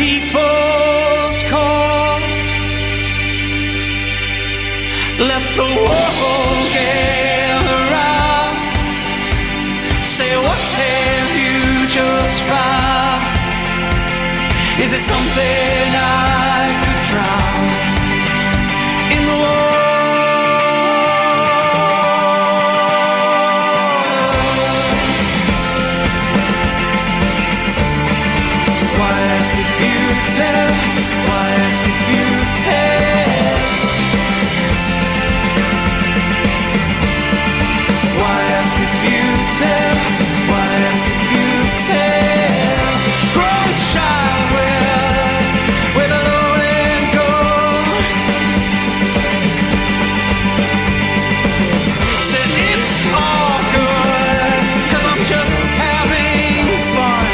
people's call. Let the world gather round. Say, what have you just found? Is it something I could drown in the water? Why ask if you tell? Why ask if you tell? Why ask if you tell? Why ask if you tell? Grown child with a load and gold. Said it's all good, 'cause I'm just having fun.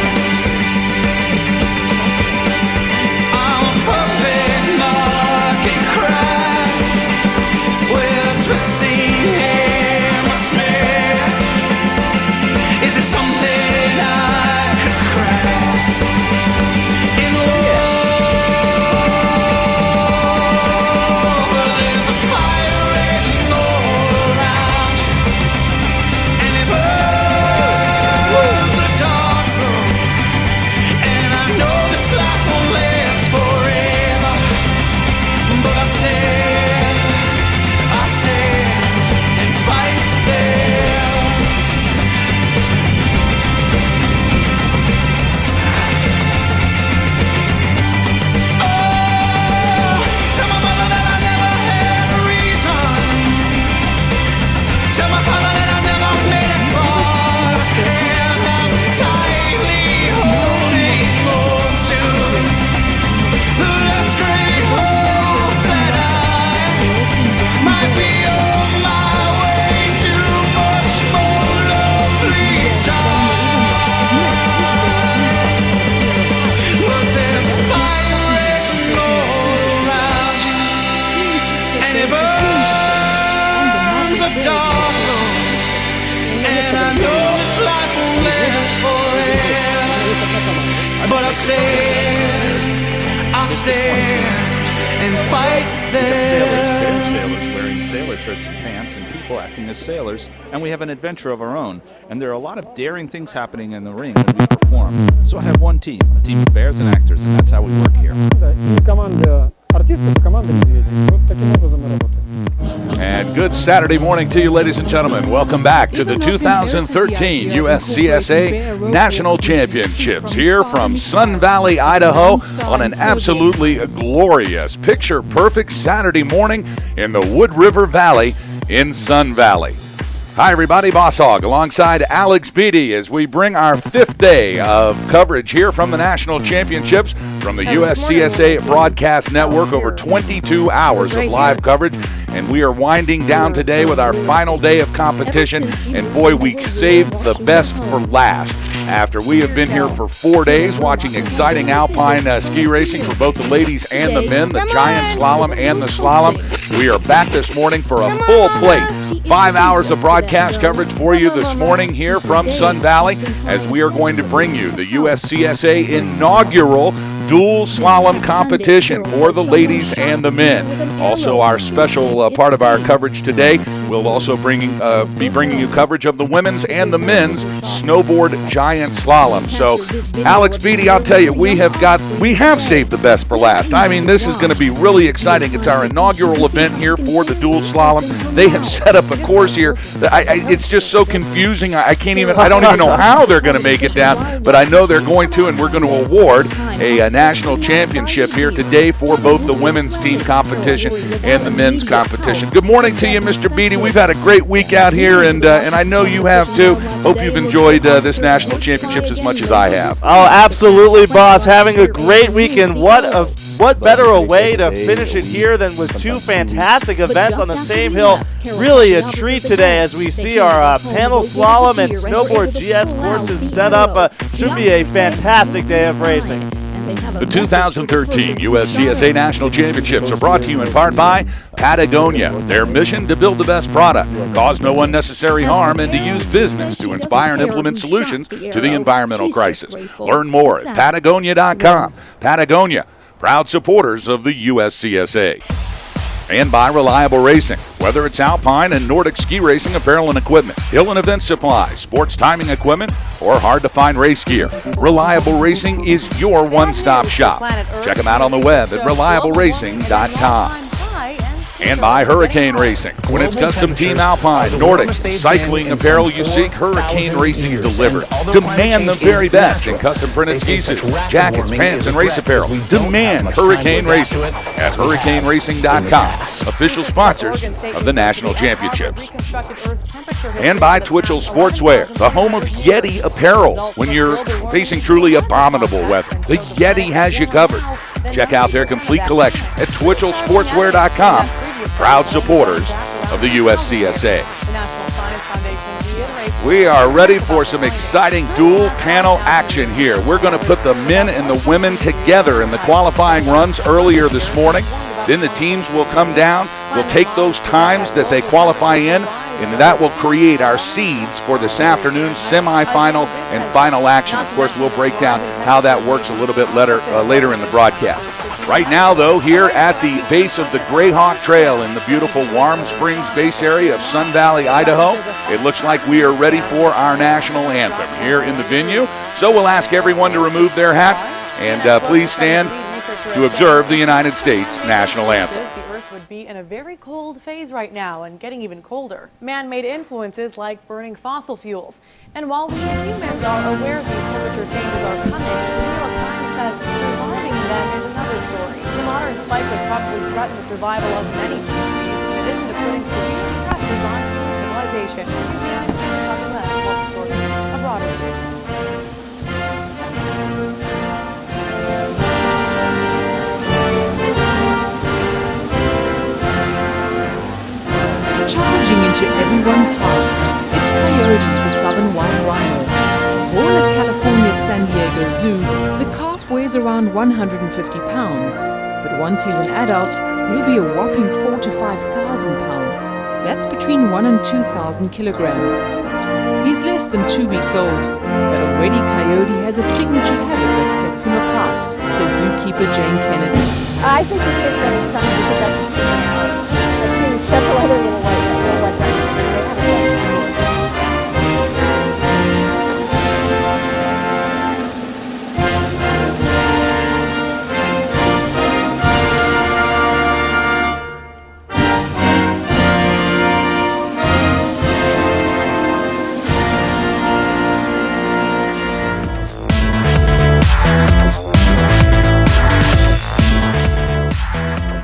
I'm a perfect market crack with a twisting hair, my smear. Is it something I could crack in the wall? There's a fire raging all around, and it burns a dark room. And I know this life won't last forever, but I stand and fight there. Tell my mother that I never had a reason. Tell my father that I never made it far. And I'm tightly holding on to the last great hope that I might be on my way to much more lovely time. But there's a fire raging all around you, and it burns a dark room. And I know this life won't last forever, but I'll stand and fight Sailors, there. sailors wearing sailor shirts and pants, and people acting as sailors, and we have an adventure of our own. And there are a lot of daring things happening in the ring when we perform. So I have one team, a team of bears and actors, and that's how we work here. Да, и команда артистов, и команда медведей. Вот таким образом мы работаем. And good Saturday morning to you, ladies and gentlemen. Welcome back to the 2013 USCSA National Championships here from Sun Valley, Idaho, on an absolutely glorious, picture-perfect Saturday morning in the Wood River Valley in Sun Valley. Hi, everybody. Boss Hogg alongside Alex Beatty as we bring our fifth day of coverage here from the National Championships from the USCSA Broadcast Network. Over 22 hours of live coverage, and we are winding down today with our final day of competition. And boy, we saved the best for last. After we have been here for 4 days watching exciting alpine ski racing for both the ladies and the men, the giant slalom and the slalom, we are back this morning for a full plate. 5 hours of broadcast coverage for you this morning here from Sun Valley as we are going to bring you the USCSA inaugural dual slalom competition for the ladies and the men. Also, our special part of our coverage today, we'll also be bringing you coverage of the women's and the men's snowboard giant slalom. So, Alex Beatty, I'll tell you, we have saved the best for last. I mean, this is going to be really exciting. It's our inaugural event here for the dual slalom. They have set up a course here that it's just so confusing. I don't even know how they're going to make it down, but I know they're going to, and we're going to award a national championship here today for both the women's team competition and the men's competition. Good morning to you, Mr. Beatty. We've had a great week out here, and I know you have too. Hope you've enjoyed this national championships as much as I have. Oh, absolutely, boss. Having a great weekend. What better a way to finish it here than with two fantastic events on the same hill. Really a treat today as we see our panel slalom and snowboard GS courses set up. Should be a fantastic day of racing. The 2013 USCSA National Championships are brought to you in part by Patagonia. Their mission to build the best product, cause no unnecessary harm, and to use business to inspire and implement solutions to the environmental crisis. Learn more at Patagonia.com. Patagonia, proud supporters of the USCSA. And by Reliable Racing. Whether it's alpine and Nordic ski racing apparel and equipment, hill and event supplies, sports timing equipment, or hard-to-find race gear, Reliable Racing is your one-stop shop. Check them out on the web at reliableracing.com. And by Hurricane Racing. When it's custom team alpine, Nordic, cycling apparel you seek, Hurricane Racing delivers. Demand the very best in custom printed ski suits, jackets, pants, and race apparel. Demand Hurricane Racing at hurricaneracing.com. Official sponsors of the National Championships. And by Twitchell Sportswear, the home of Yeti apparel. When you're facing truly abominable weather, the Yeti has you covered. Check out their complete collection at twitchellsportswear.com. Proud supporters of the USCSA. We are ready for some exciting dual panel action here. We're going to put the men and the women together in the qualifying runs earlier this morning. Then the teams will come down. We'll take those times that they qualify in, and that will create our seeds for this afternoon's semifinal and final action. Of course, we'll break down how that works a little bit later in the broadcast. Right now, though, here at the base of the Greyhawk Trail in the beautiful Warm Springs base area of Sun Valley, Idaho, it looks like we are ready for our national anthem here in the venue. So we'll ask everyone to remove their hats and please stand to observe the United States national anthem. The Earth would be in a very cold phase right now and getting even colder. Man-made influences like burning fossil fuels. And while we humans are aware these temperature changes are coming, the New York Times says surviving them is another story. The modern spike would probably threaten the survival of many species, in addition to putting severe stresses on human civilization. CNN Southwest multiple sources, a broader view. Charging into everyone's hearts, it's Coyote, the southern white rhino. Born at California's San Diego Zoo, the calf weighs around 150 pounds, but once he's an adult, he'll be a whopping 4,000 to 5,000 pounds. That's between 1,000 and 2,000 kilograms. He's less than 2 weeks old, but already Coyote has a signature habit that sets him apart, says zookeeper Jane Kennedy. I think he sticks out his tongue because that's his personality. But he's several other little white guys.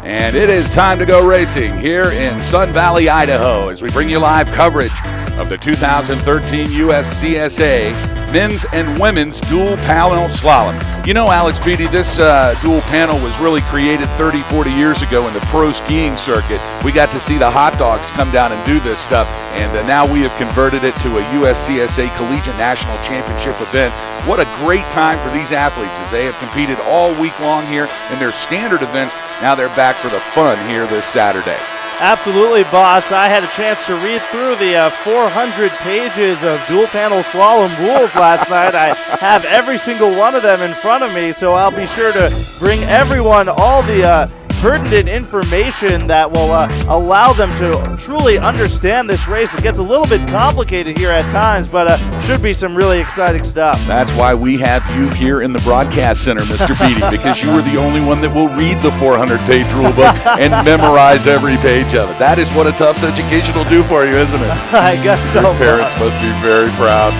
And it is time to go racing here in Sun Valley, Idaho, as we bring you live coverage of the 2013 USCSA men's and women's dual panel slalom. You know, Alex Beatty, this dual panel was really created 30, 40 years ago in the pro skiing circuit. We got to see the hot dogs come down and do this stuff, and now we have converted it to a USCSA Collegiate National Championship event. What a great time for these athletes as they have competed all week long here in their standard events. Now they're back for the fun here this Saturday. Absolutely, boss. I had a chance to read through the 400 pages of dual panel slalom rules last night. I have every single one of them in front of me, so I'll be sure to bring everyone all the pertinent information that will allow them to truly understand this race. It gets a little bit complicated here at times, but should be some really exciting stuff. That's why we have you here in the broadcast center, Mr. Beatty, because you are the only one that will read the 400-page rule book and memorize every page of it. That is what a Tufts education will do for you, isn't it? I guess so. Your parents must be very proud.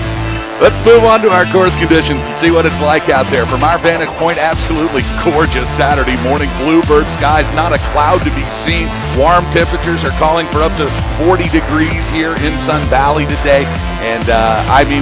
Let's move on to our course conditions and see what it's like out there. From our vantage point, absolutely gorgeous Saturday morning. Bluebird skies, not a cloud to be seen. Warm temperatures are calling for up to 40 degrees here in Sun Valley today. And,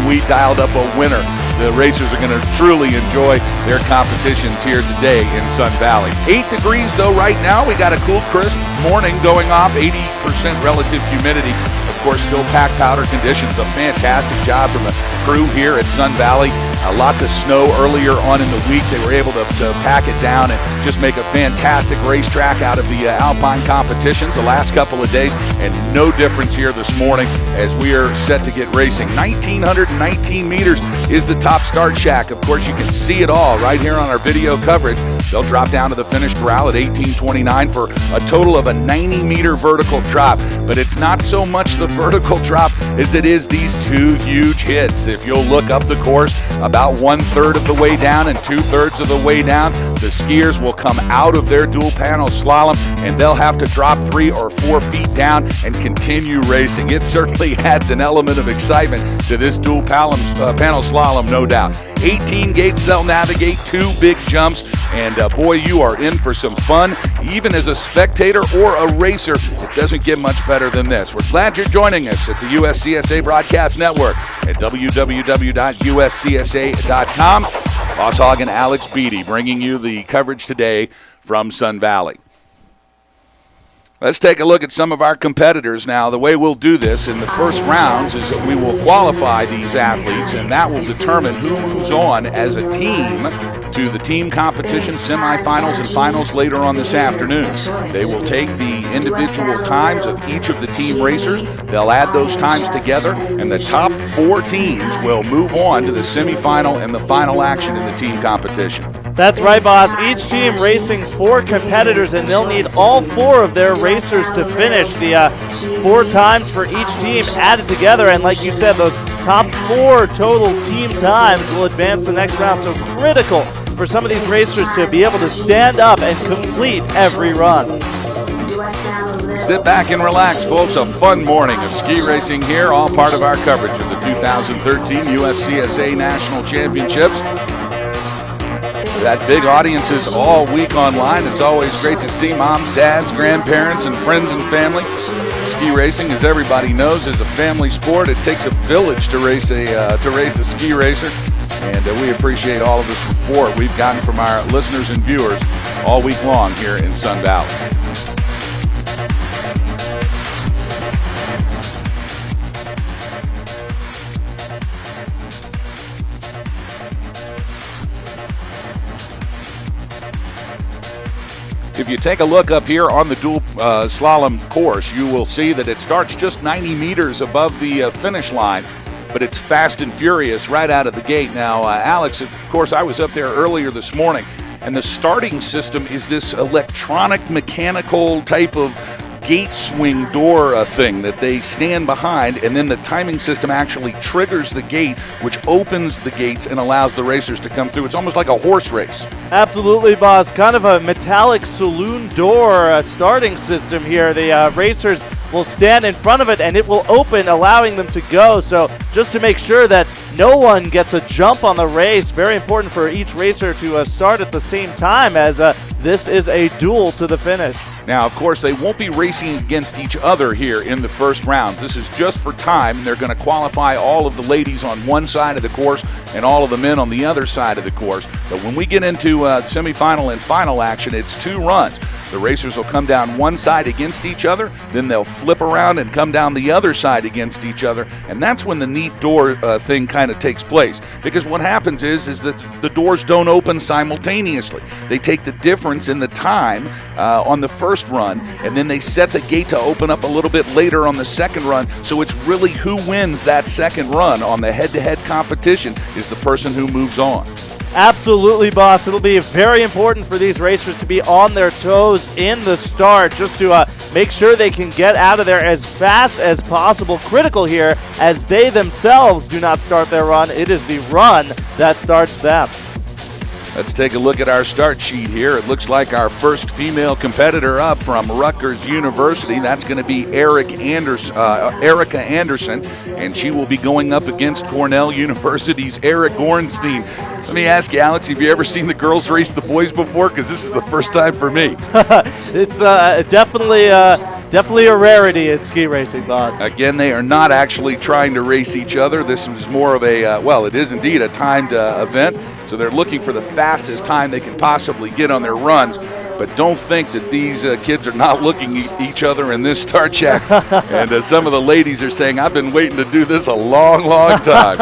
we dialed up a winner. The racers are going to truly enjoy their competitions here today in Sun Valley. 8 degrees, though, right now. We got a cool, crisp morning going off, 80% relative humidity. Of course, still packed powder conditions. A fantastic job from the crew here at Sun Valley. Lots of snow earlier on in the week. They were able to pack it down and just make a fantastic racetrack out of the Alpine competitions the last couple of days, and no difference here this morning as we are set to get racing. 1,919 meters is the top start shack. Of course, you can see it all right here on our video coverage. They'll drop down to the finish corral at 18:29 for a total of a 90-meter vertical drop. But it's not so much the vertical drop as it is these two huge hits. If you'll look up the course, about 1/3 of the way down and 2/3 of the way down, the skiers will come out of their dual panel slalom and they'll have to drop 3 or 4 feet down and continue racing. It certainly adds an element of excitement to this dual panel slalom, no doubt. 18 gates they'll navigate, 2 big jumps, and boy, you are in for some fun. Even as a spectator or a racer, it doesn't get much better than this. We're glad you're joining us at the USCSA Broadcast Network at www.uscsa.com. Boss Hogg and Alex Beatty bringing you the coverage today from Sun Valley. Let's take a look at some of our competitors now. The way we'll do this in the first rounds is that we will qualify these athletes, and that will determine who moves on as a team to the team competition, semifinals, and finals later on this afternoon. They will take the individual times of each of the team racers. They'll add those times together, and the top 4 teams will move on to the semifinal and the final action in the team competition. That's right, boss. Each team racing 4 competitors, and they'll need all 4 of their racers to finish. The 4 times for each team added together, and like you said, those top 4 total team times will advance the next round. So critical for some of these racers to be able to stand up and complete every run. Sit back and relax, folks. A fun morning of ski racing here, all part of our coverage of the 2013 USCSA National Championships. That big audiences all week online. It's always great to see moms, dads, grandparents, and friends and family. Ski racing, as everybody knows, is a family sport. It takes a village to race a ski racer, and we appreciate all of the support we've gotten from our listeners and viewers all week long here in Sun Valley. If you take a look up here on the dual slalom course, you will see that it starts just 90 meters above the finish line, but it's fast and furious right out of the gate. Now, Alex, of course, I was up there earlier this morning, and the starting system is this electronic mechanical type of gate swing door thing that they stand behind, and then the timing system actually triggers the gate, which opens the gates and allows the racers to come through. It's almost like a horse race. Absolutely, boss. Kind of a metallic saloon door starting system here. The racers will stand in front of it and it will open, allowing them to go. So just to make sure that no one gets a jump on the race, very important for each racer to start at the same time, as this is a duel to the finish. Now, of course, they won't be racing against each other here in the first rounds. This is just for time, and they're going to qualify all of the ladies on one side of the course and all of the men on the other side of the course. But when we get into semifinal and final action, it's 2 runs. The racers will come down one side against each other, then they'll flip around and come down the other side against each other, and that's when the neat door thing kind of takes place. Because what happens is that the doors don't open simultaneously. They take the difference in the time on the first run, and then they set the gate to open up a little bit later on the second run, so it's really who wins that second run on the head-to-head competition is the person who moves on. Absolutely, boss. It'll be very important for these racers to be on their toes in the start, just to make sure they can get out of there as fast as possible. Critical here, as they themselves do not start their run. It is the run that starts them. Let's take a look at our start sheet here. It looks like our first female competitor up from Rutgers University. That's going to be Erica Anderson, and she will be going up against Cornell University's Eric Gornstein. Let me ask you, Alex, have you ever seen the girls race the boys before? Because this is the first time for me. It's definitely a rarity in ski racing, boss. Again, they are not actually trying to race each other. This is more of a, well, it is indeed a timed event. So they're looking for the fastest time they can possibly get on their runs. But don't think that these kids are not looking at each other in this start shack. And some of the ladies are saying, I've been waiting to do this a long, long time.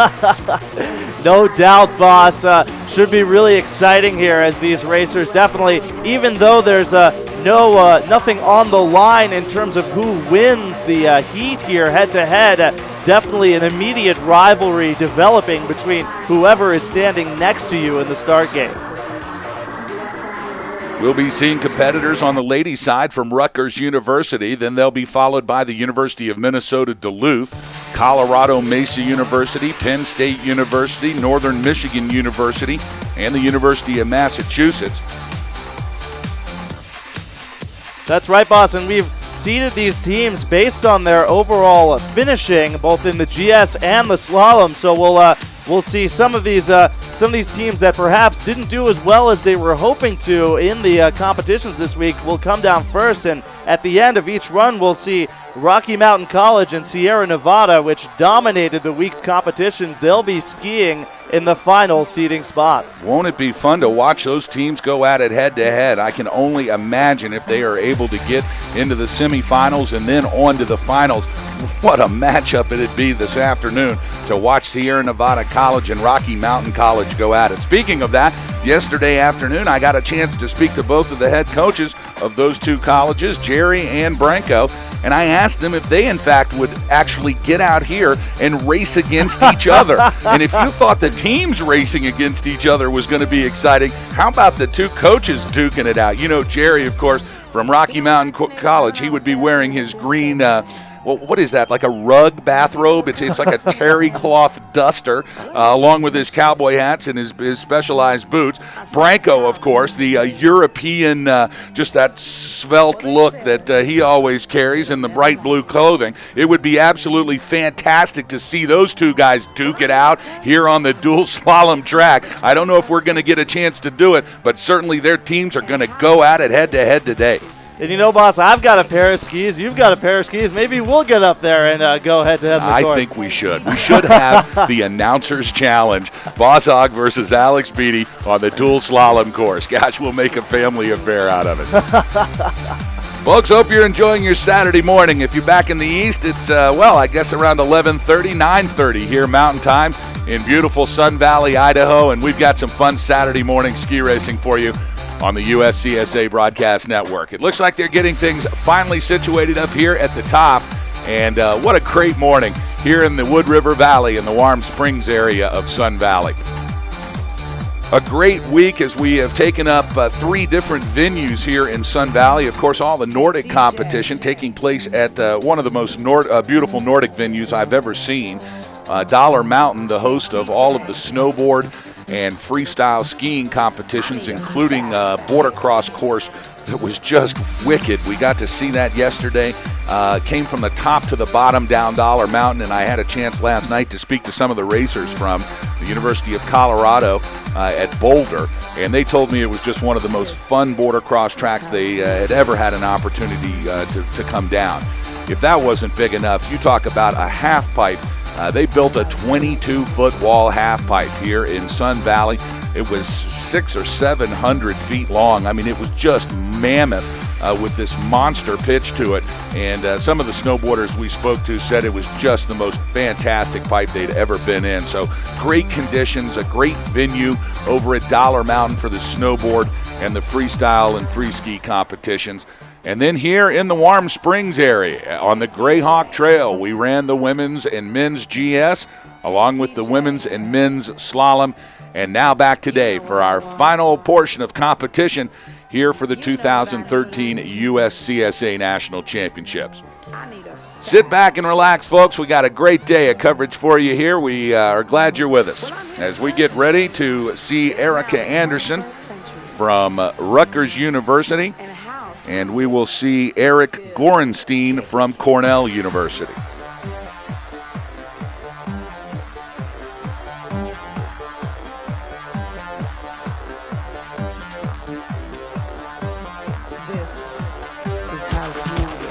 No doubt, boss. Should be really exciting here as these racers definitely, even though there's nothing on the line in terms of who wins the heat here head-to-head, definitely an immediate rivalry developing between whoever is standing next to you in the start gate. We'll be seeing competitors on the ladies' side from Rutgers University. Then they'll be followed by the University of Minnesota Duluth, Colorado Mesa University, Penn State University, Northern Michigan University, and the University of Massachusetts. That's right, boss, and we've seeded these teams based on their overall finishing, both in the GS and the slalom. So we'll see some of these teams that perhaps didn't do as well as they were hoping to in the competitions this week will come down first, and at the end of each run we'll see Rocky Mountain College and Sierra Nevada, which dominated the week's competitions. They'll be skiing in the final seeding spots. Won't it be fun to watch those teams go at it head-to-head? I can only imagine if they are able to get into the semifinals and then on to the finals. What a matchup it'd be this afternoon to watch Sierra Nevada College and Rocky Mountain College go at it. Speaking of that, yesterday afternoon I got a chance to speak to both of the head coaches of those two colleges, Jerry and Branko, and I asked them if they in fact would actually get out here and race against each other. And if you thought the teams racing against each other was going to be exciting, how about the two coaches duking it out? You know, Jerry, of course, from Rocky Mountain College, he would be wearing his green well, what is that, like a rug bathrobe? It's like a terry cloth duster, along with his cowboy hats and his specialized boots. Branko, of course, the European, just that svelte look that he always carries, in the bright blue clothing. It would be absolutely fantastic to see those two guys duke it out here on the dual slalom track. I don't know if we're going to get a chance to do it, but certainly their teams are going to go at it head-to-head today. And you know, boss, I've got a pair of skis. You've got a pair of skis. Maybe we'll get up there and go head-to-head in the course. I think we should. We should have the Announcers Challenge, Boss Hogg versus Alex Beatty on the dual slalom course. Gosh, we'll make a family affair out of it. Folks, hope you're enjoying your Saturday morning. If you're back in the East, it's, I guess around 11:30, 9:30 here Mountain Time in beautiful Sun Valley, Idaho. And we've got some fun Saturday morning ski racing for you on the USCSA Broadcast Network. It looks like they're getting things finally situated up here at the top. And what a great morning here in the Wood River Valley in the Warm Springs area of Sun Valley. A great week as we have taken up 3 different venues here in Sun Valley. Of course, all the Nordic competition taking place at one of the most beautiful Nordic venues I've ever seen. Dollar Mountain, the host of all of the snowboard and freestyle skiing competitions, including a border cross course that was just wicked. We got to see that yesterday. Came from the top to the bottom down Dollar Mountain, and I had a chance last night to speak to some of the racers from the University of Colorado at Boulder, and they told me it was just one of the most fun border cross tracks they had ever had an opportunity to come down. If that wasn't big enough, you talk about a half pipe. They built a 22-foot wall half pipe here in Sun Valley. It was 600 or 700 feet long. I mean, it was just mammoth with this monster pitch to it. And some of the snowboarders we spoke to said it was just the most fantastic pipe they'd ever been in. So great conditions, a great venue over at Dollar Mountain for the snowboard and the freestyle and free ski competitions. And then here in the Warm Springs area on the Greyhawk Trail, we ran the women's and men's GS along with the women's and men's slalom. And now back today for our final portion of competition here for the 2013 USCSA National Championships. Sit back and relax, folks. We got a great day of coverage for you here. We are glad you're with us as we get ready to see Erica Anderson from Rutgers University. And we will see Eric Gorenstein from Cornell University. This is house music.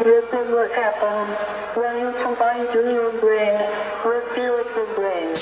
This is what happens when you combine your brain with spiritual brain.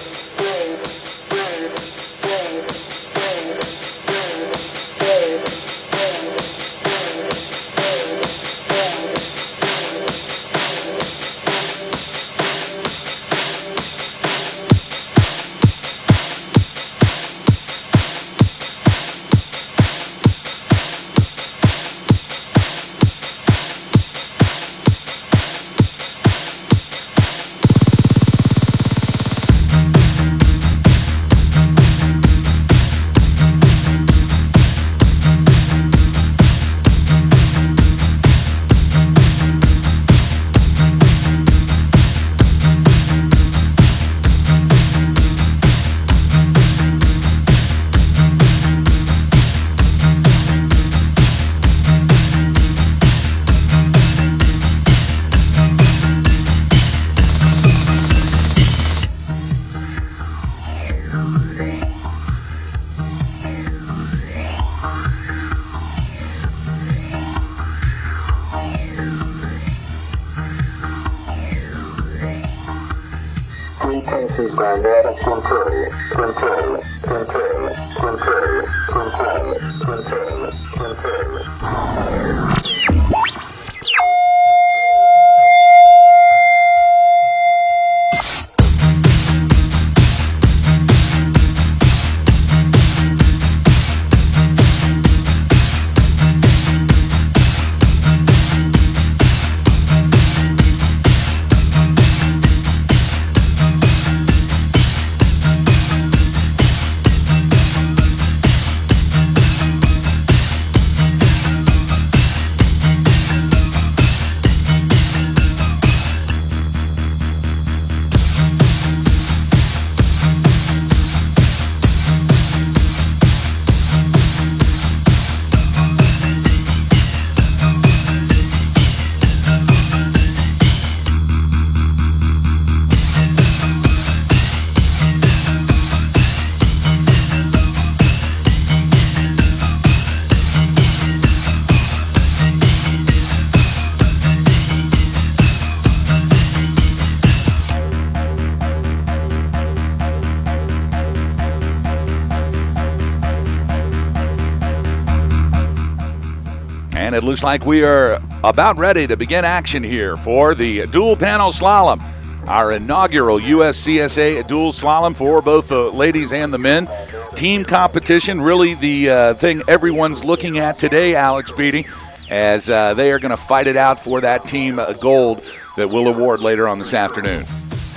And it looks like we are about ready to begin action here for the dual panel slalom, our inaugural USCSA dual slalom for both the ladies and the men. Team competition, really the thing everyone's looking at today, Alex Beatty, as they are going to fight it out for that team gold that we'll award later on this afternoon.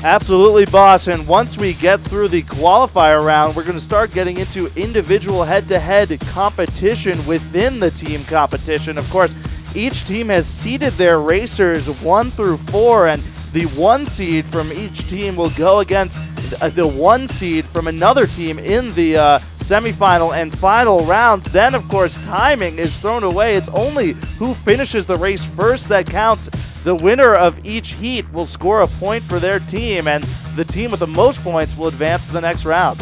Absolutely, boss. And once we get through the qualifier round, we're going to start getting into individual head-to-head competition within the team competition. Of course, each team has seeded their racers 1 through 4, and the 1 seed from each team will go against the 1 seed from another team in the semifinal and final round. Then, of course, timing is thrown away. It's only who finishes the race first that counts. The winner of each heat will score a point for their team, and the team with the most points will advance to the next round.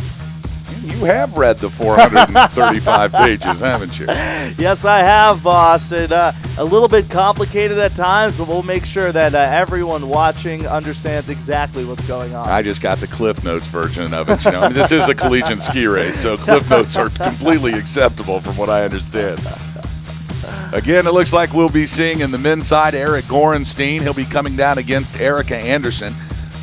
You have read the 435 pages, haven't you? Yes, I have, boss. It a little bit complicated at times, but we'll make sure that everyone watching understands exactly what's going on. I just got the Cliff Notes version of it. I mean, this is a collegiate ski race, so Cliff Notes are completely acceptable from what I understand. Again, it looks like we'll be seeing in the men's side Eric Gorenstein. He'll be coming down against Erica Anderson.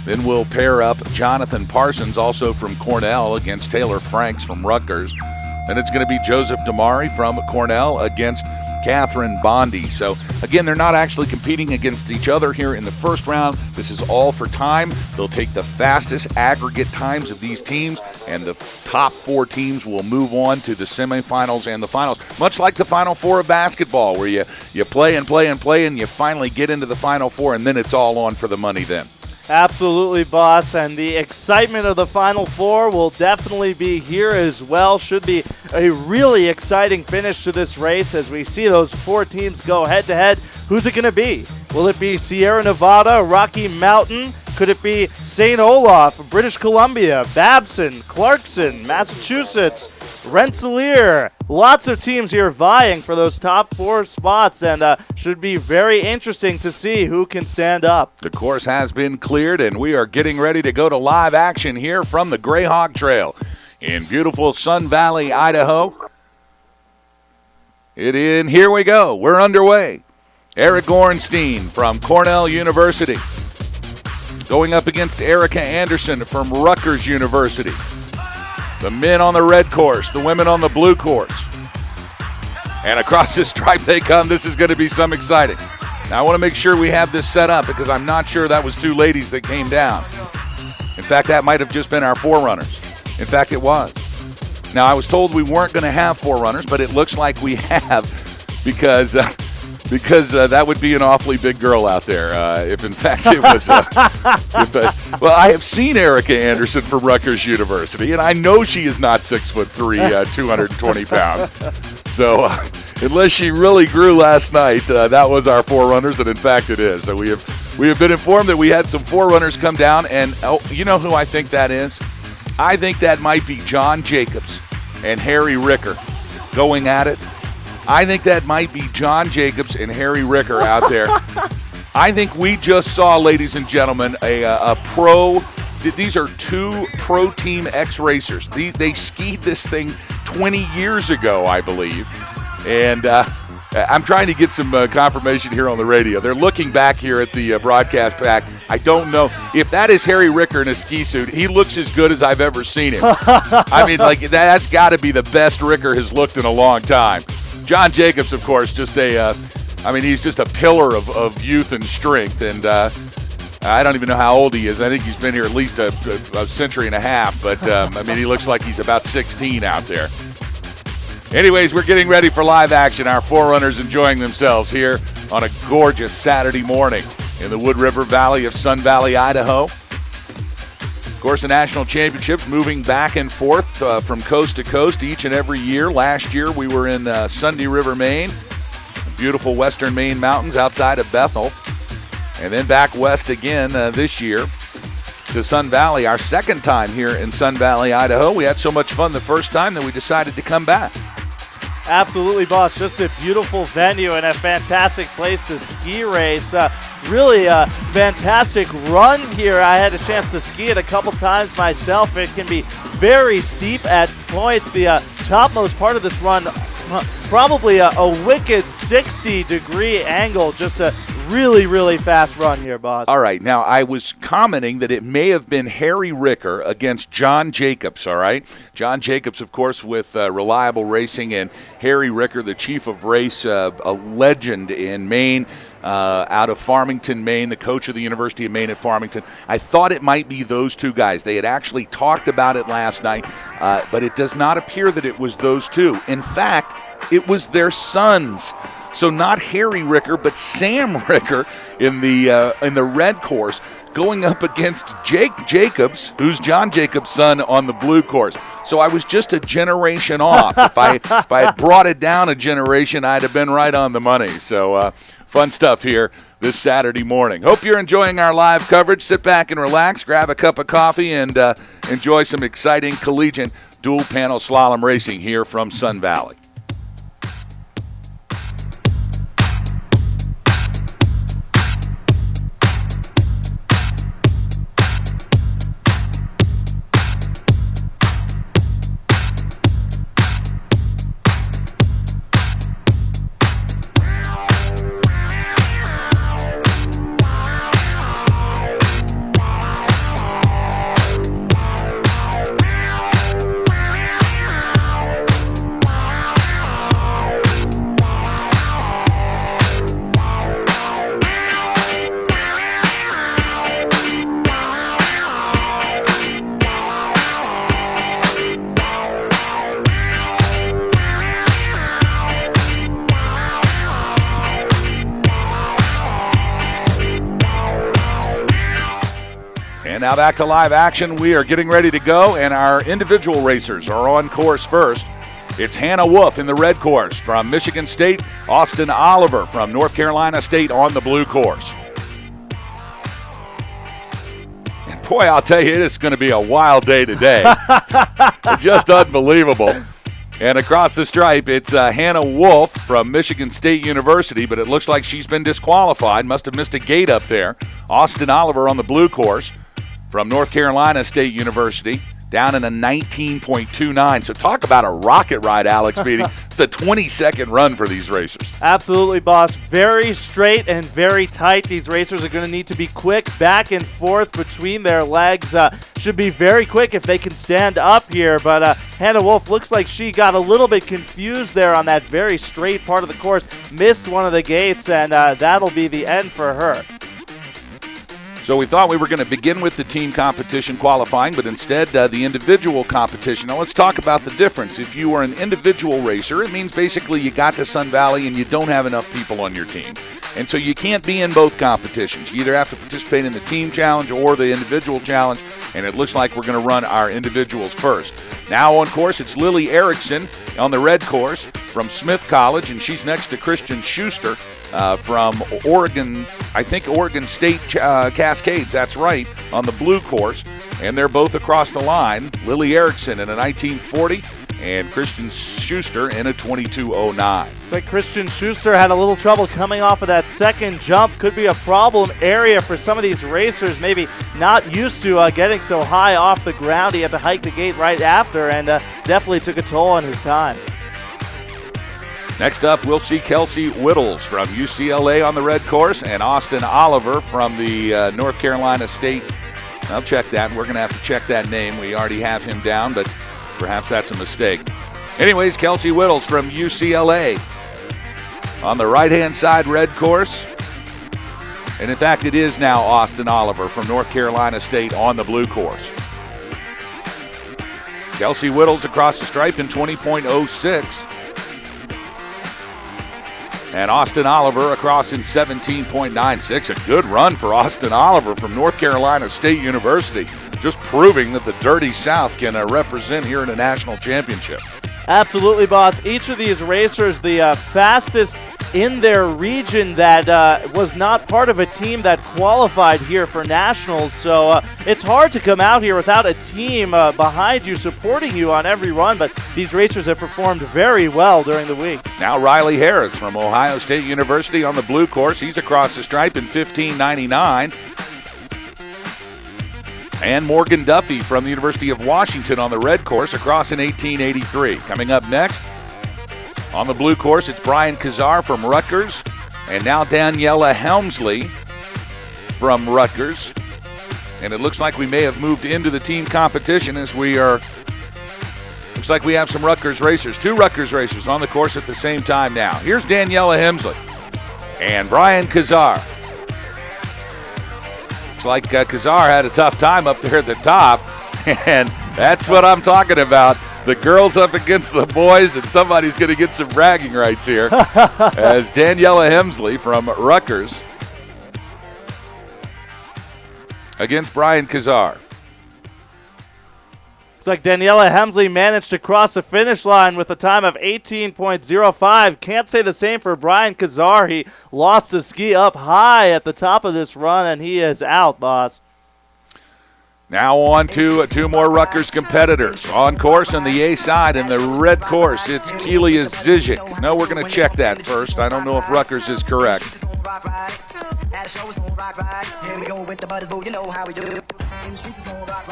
Then we'll pair up Jonathan Parsons, also from Cornell, against Taylor Franks from Rutgers. Then it's going to be Joseph Damari from Cornell against Catherine Bondi. So, again, they're not actually competing against each other here in the first round. This is all for time. They'll take the fastest aggregate times of these teams, and the top 4 teams will move on to the semifinals and the finals. Much like the Final Four of basketball, where you play and play and play, and you finally get into the Final Four, and then it's all on for the money then. Absolutely, boss, and the excitement of the Final Four will definitely be here as well. Should be a really exciting finish to this race as we see those 4 teams go head-to-head. Who's it going to be? Will it be Sierra Nevada, Rocky Mountain? Could it be St. Olaf, British Columbia, Babson, Clarkson, Massachusetts, Rensselaer? Lots of teams here vying for those top 4 spots, and should be very interesting to see who can stand up. The course has been cleared, and we are getting ready to go to live action here from the Greyhawk Trail in beautiful Sun Valley, Idaho. Here we go. We're underway. Eric Gorenstein from Cornell University going up against Erica Anderson from Rutgers University. The men on the red course, the women on the blue course. And across this stripe they come. This is going to be some exciting. Now I want to make sure we have this set up because I'm not sure that was 2 ladies that came down. In fact, that might have just been our forerunners. In fact, it was. Now I was told we weren't going to have forerunners, but it looks like we have because that would be an awfully big girl out there if in fact it was. Well, I have seen Erica Anderson from Rutgers University, and I know she is not 6'3", 220 pounds. So unless she really grew last night, that was our forerunners, and in fact it is. So we have been informed that we had some forerunners come down, and you know who I think that is? I think that might be John Jacobs and Harry Ricker going at it. I think that might be John Jacobs and Harry Ricker out there. I think we just saw, ladies and gentlemen, a pro. These are 2 pro team ex-racers. They skied this thing 20 years ago, I believe. And I'm trying to get some confirmation here on the radio. They're looking back here at the broadcast back. I don't know. If that is Harry Ricker in a ski suit, he looks as good as I've ever seen him. I mean, like that's got to be the best Ricker has looked in a long time. John Jacobs, of course, just he's just a pillar of youth and strength. And I don't even know how old he is. I think he's been here at least a century and a half. But, he looks like he's about 16 out there. Anyways, we're getting ready for live action. Our forerunners enjoying themselves here on a gorgeous Saturday morning in the Wood River Valley of Sun Valley, Idaho. Of course, the national championships moving back and forth from coast to coast each and every year. Last year, we were in Sunday River, Maine, beautiful western Maine mountains outside of Bethel. And then back west again this year to Sun Valley, our second time here in Sun Valley, Idaho. We had so much fun the first time that we decided to come back. Absolutely, boss. Just a beautiful venue and a fantastic place to ski race. Really a fantastic run here. I had a chance to ski it a couple times myself. It can be very steep at points. The topmost part of this run, probably a wicked 60-degree angle. Just a really fast run here, boss. All right. Now, I was commenting that it may have been Harry Ricker against John Jacobs, all right? John Jacobs, of course, with Reliable Racing, and Harry Ricker, the chief of race, a legend in Maine, out of Farmington, Maine, the coach of the University of Maine at Farmington. I thought it might be those 2 guys. They had actually talked about it last night, but it does not appear that it was those 2. In fact, it was their sons. So not Harry Ricker, but Sam Ricker in the red course going up against Jake Jacobs, who's John Jacobs' son, on the blue course. So I was just a generation off. If I had brought it down a generation, I'd have been right on the money. So fun stuff here this Saturday morning. Hope you're enjoying our live coverage. Sit back and relax, grab a cup of coffee, and enjoy some exciting collegiate dual-panel slalom racing here from Sun Valley. now back to live action. We are getting ready to go, and our individual racers are on course first. It's Hannah Wolf in the red course from Michigan State, Austin Oliver from North Carolina State on the blue course. And boy, I'll tell you, it is going to be a wild day today. Just unbelievable. And across the stripe, it's Hannah Wolf from Michigan State University, but it looks like she's been disqualified. Must have missed a gate up there. Austin Oliver on the blue course from North Carolina State University, down in a 19.29. So talk about a rocket ride, Alex Beatty. It's a 20-second run for these racers. Absolutely, boss. Very straight and very tight. These racers are going to need to be quick back and forth between their legs. Should be very quick if they can stand up here. But Hannah Wolf looks like she got a little bit confused there on that very straight part of the course. Missed one of the gates, and that'll be the end for her. So we thought we were going to begin with the team competition qualifying, but instead the individual competition. Now let's talk about the difference. If you are an individual racer, it means basically you got to Sun Valley and you don't have enough people on your team. And so you can't be in both competitions. You either have to participate in the team challenge or the individual challenge, and it looks like we're going to run our individuals first. Now on course, it's Lily Erickson on the red course from Smith College, and she's next to Christian Schuster from Oregon, I think Oregon State Cascades, that's right, on the blue course. And they're both across the line. Lily Erickson in a 1940 and Christian Schuster in a 2209. Looks like Christian Schuster had a little trouble coming off of that second jump. Could be a problem area for some of these racers, maybe not used to getting so high off the ground. He had to hike the gate right after, and definitely took a toll on his time. Next up, we'll see Kelsey Whittles from UCLA on the red course and Austin Oliver from the North Carolina State. I'll check that. We're going to have to check that name. We already have him down, but perhaps that's a mistake. Anyways, Kelsey Whittles from UCLA on the right-hand side red course. And in fact, it is now Austin Oliver from North Carolina State on the blue course. Kelsey Whittles across the stripe in 20.06. And Austin Oliver across in 17.96. A good run for Austin Oliver from North Carolina State University. Just proving that the Dirty South can represent here in a national championship. Absolutely, boss. Each of these racers, the fastest in their region that was not part of a team that qualified here for nationals. So it's hard to come out here without a team behind you, supporting you on every run. But these racers have performed very well during the week. Now Riley Harris from Ohio State University on the blue course. He's across the stripe in 15.99. And Morgan Duffy from the University of Washington on the red course across in 18.83. Coming up next, on the blue course, it's Brian Kazar from Rutgers, and now Daniela Helmsley from Rutgers. And it looks like we may have moved into the team competition as we are, looks like we have some Rutgers racers, two Rutgers racers on the course at the same time now. Here's Daniela Helmsley and Brian Kazar. Looks like Kazar had a tough time up there at the top, and that's what I'm talking about. The girls up against the boys, and somebody's going to get some bragging rights here as Daniela Helmsley from Rutgers against Brian Kazar. It's like Daniela Helmsley managed to cross the finish line with a time of 18.05. Can't say the same for Brian Kazar. He lost his ski up high at the top of this run, and he is out, boss. Now on to two more Rutgers competitors. On course on the A side in the red course, it's Kelia Zizic. No, we're going to check that first. I don't know if Rutgers is correct.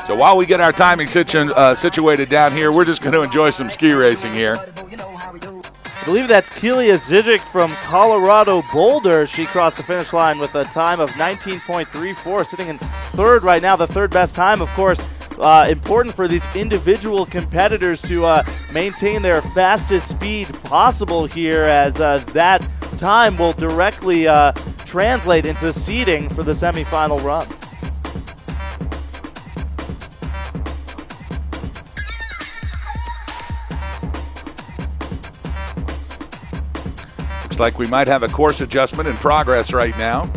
So while we get our timing situated down here, we're just going to enjoy some ski racing here. I believe that's Kelia Zizic from Colorado Boulder. She crossed the finish line with a time of 19.34, sitting in third right now, the third best time, of course. Important for these individual competitors to maintain their fastest speed possible here, as that time will directly translate into seeding for the semifinal run. Looks like we might have a course adjustment in progress right now.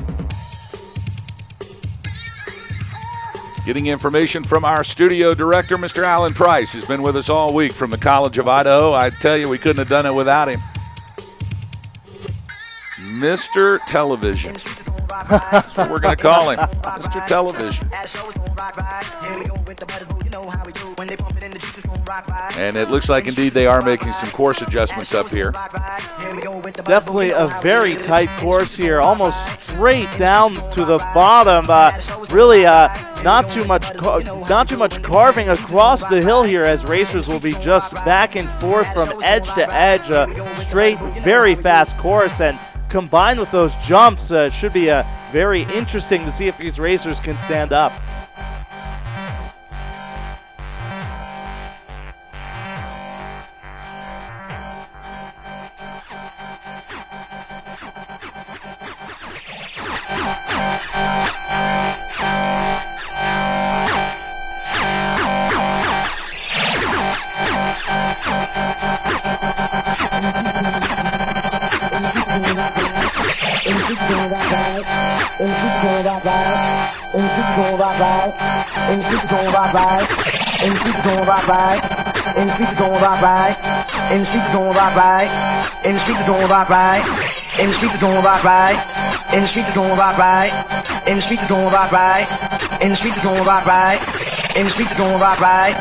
Getting information from our studio director, Mr. Alan Price, who's been with us all week from the College of Idaho. I tell you, we couldn't have done it without him. Mr. Television. That's what we're going to call him, Mr. Television. And it looks like, indeed, they are making some course adjustments up here. Definitely a very tight course here, almost straight down to the bottom. Really not too much carving across the hill here, as racers will be just back and forth from edge to edge. Straight, very fast course, and combined with those jumps, it should be very interesting to see if these racers can stand up.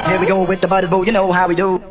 Here we go with the butters, you know how we do.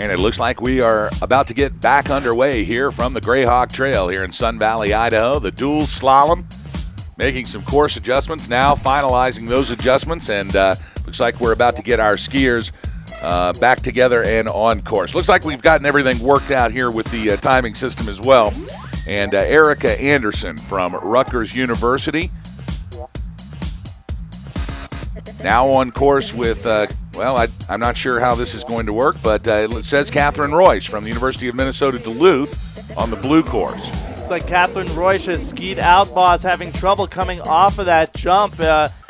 And it looks like we are about to get back underway here from the Greyhawk Trail here in Sun Valley, Idaho. The dual slalom making some course adjustments, now finalizing those adjustments, and looks like we're about to get our skiers back together and on course. Looks like we've gotten everything worked out here with the timing system as well. And Erica Anderson from Rutgers University now on course with, I'm not sure how this is going to work, but it says Catherine Royce from the University of Minnesota Duluth on the blue course. It's like Catherine Royce has skied out, boss, having trouble coming off of that jump.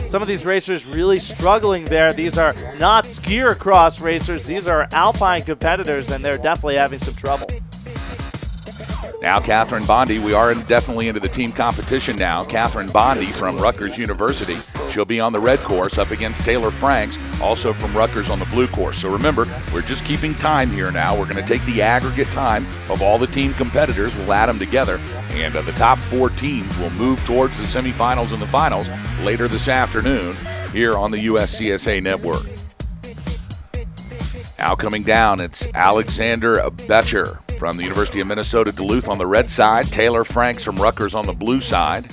Some of these racers really struggling there. These are not skier cross racers. These are alpine competitors, and they're definitely having some trouble. Now Catherine Bondi, we are definitely into the team competition now. Catherine Bondi from Rutgers University. She'll be on the red course up against Taylor Franks, also from Rutgers on the blue course. So remember, we're just keeping time here now. We're going to take the aggregate time of all the team competitors. We'll add them together, and the top 4 teams will move towards the semifinals and the finals later this afternoon here on the USCSA network. Now coming down, it's Alexander Betcher from the University of Minnesota Duluth on the red side. Taylor Franks from Rutgers on the blue side.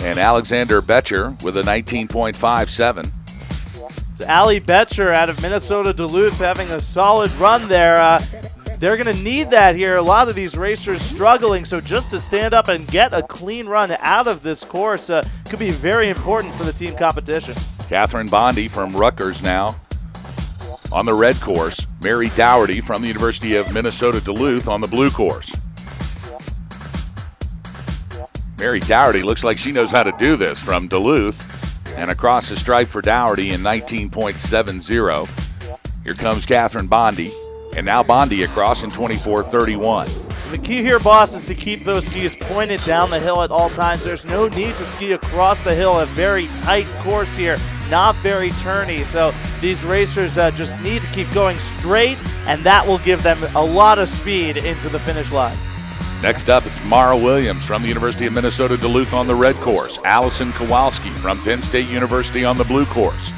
And Alexander Betcher with a 19.57. It's Allie Betcher out of Minnesota Duluth having a solid run there. They're going to need that here. A lot of these racers struggling, so just to stand up and get a clean run out of this course could be very important for the team competition. Catherine Bondi from Rutgers now on the red course. Mary Dougherty from the University of Minnesota Duluth on the blue course. Mary Dougherty looks like she knows how to do this from Duluth, and across the stripe for Dougherty in 19.70. Here comes Catherine Bondi, and now Bondi across in 24.31. The key here, boss, is to keep those skis pointed down the hill at all times. There's no need to ski across the hill, a very tight course here, not very turny. So these racers just need to keep going straight, and that will give them a lot of speed into the finish line. Next up, it's Mara Williams from the University of Minnesota Duluth on the red course. Allison Kowalski from Penn State University on the blue course.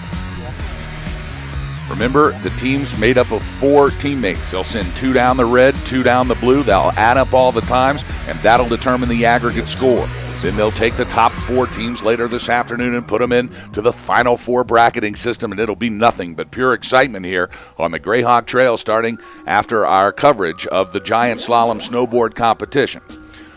Remember, the team's made up of 4 teammates. They'll send 2 down the red, 2 down the blue. They'll add up all the times, and that'll determine the aggregate score. Then they'll take the top 4 teams later this afternoon and put them into the Final 4 bracketing system, and it'll be nothing but pure excitement here on the Greyhawk Trail starting after our coverage of the Giant Slalom snowboard competition.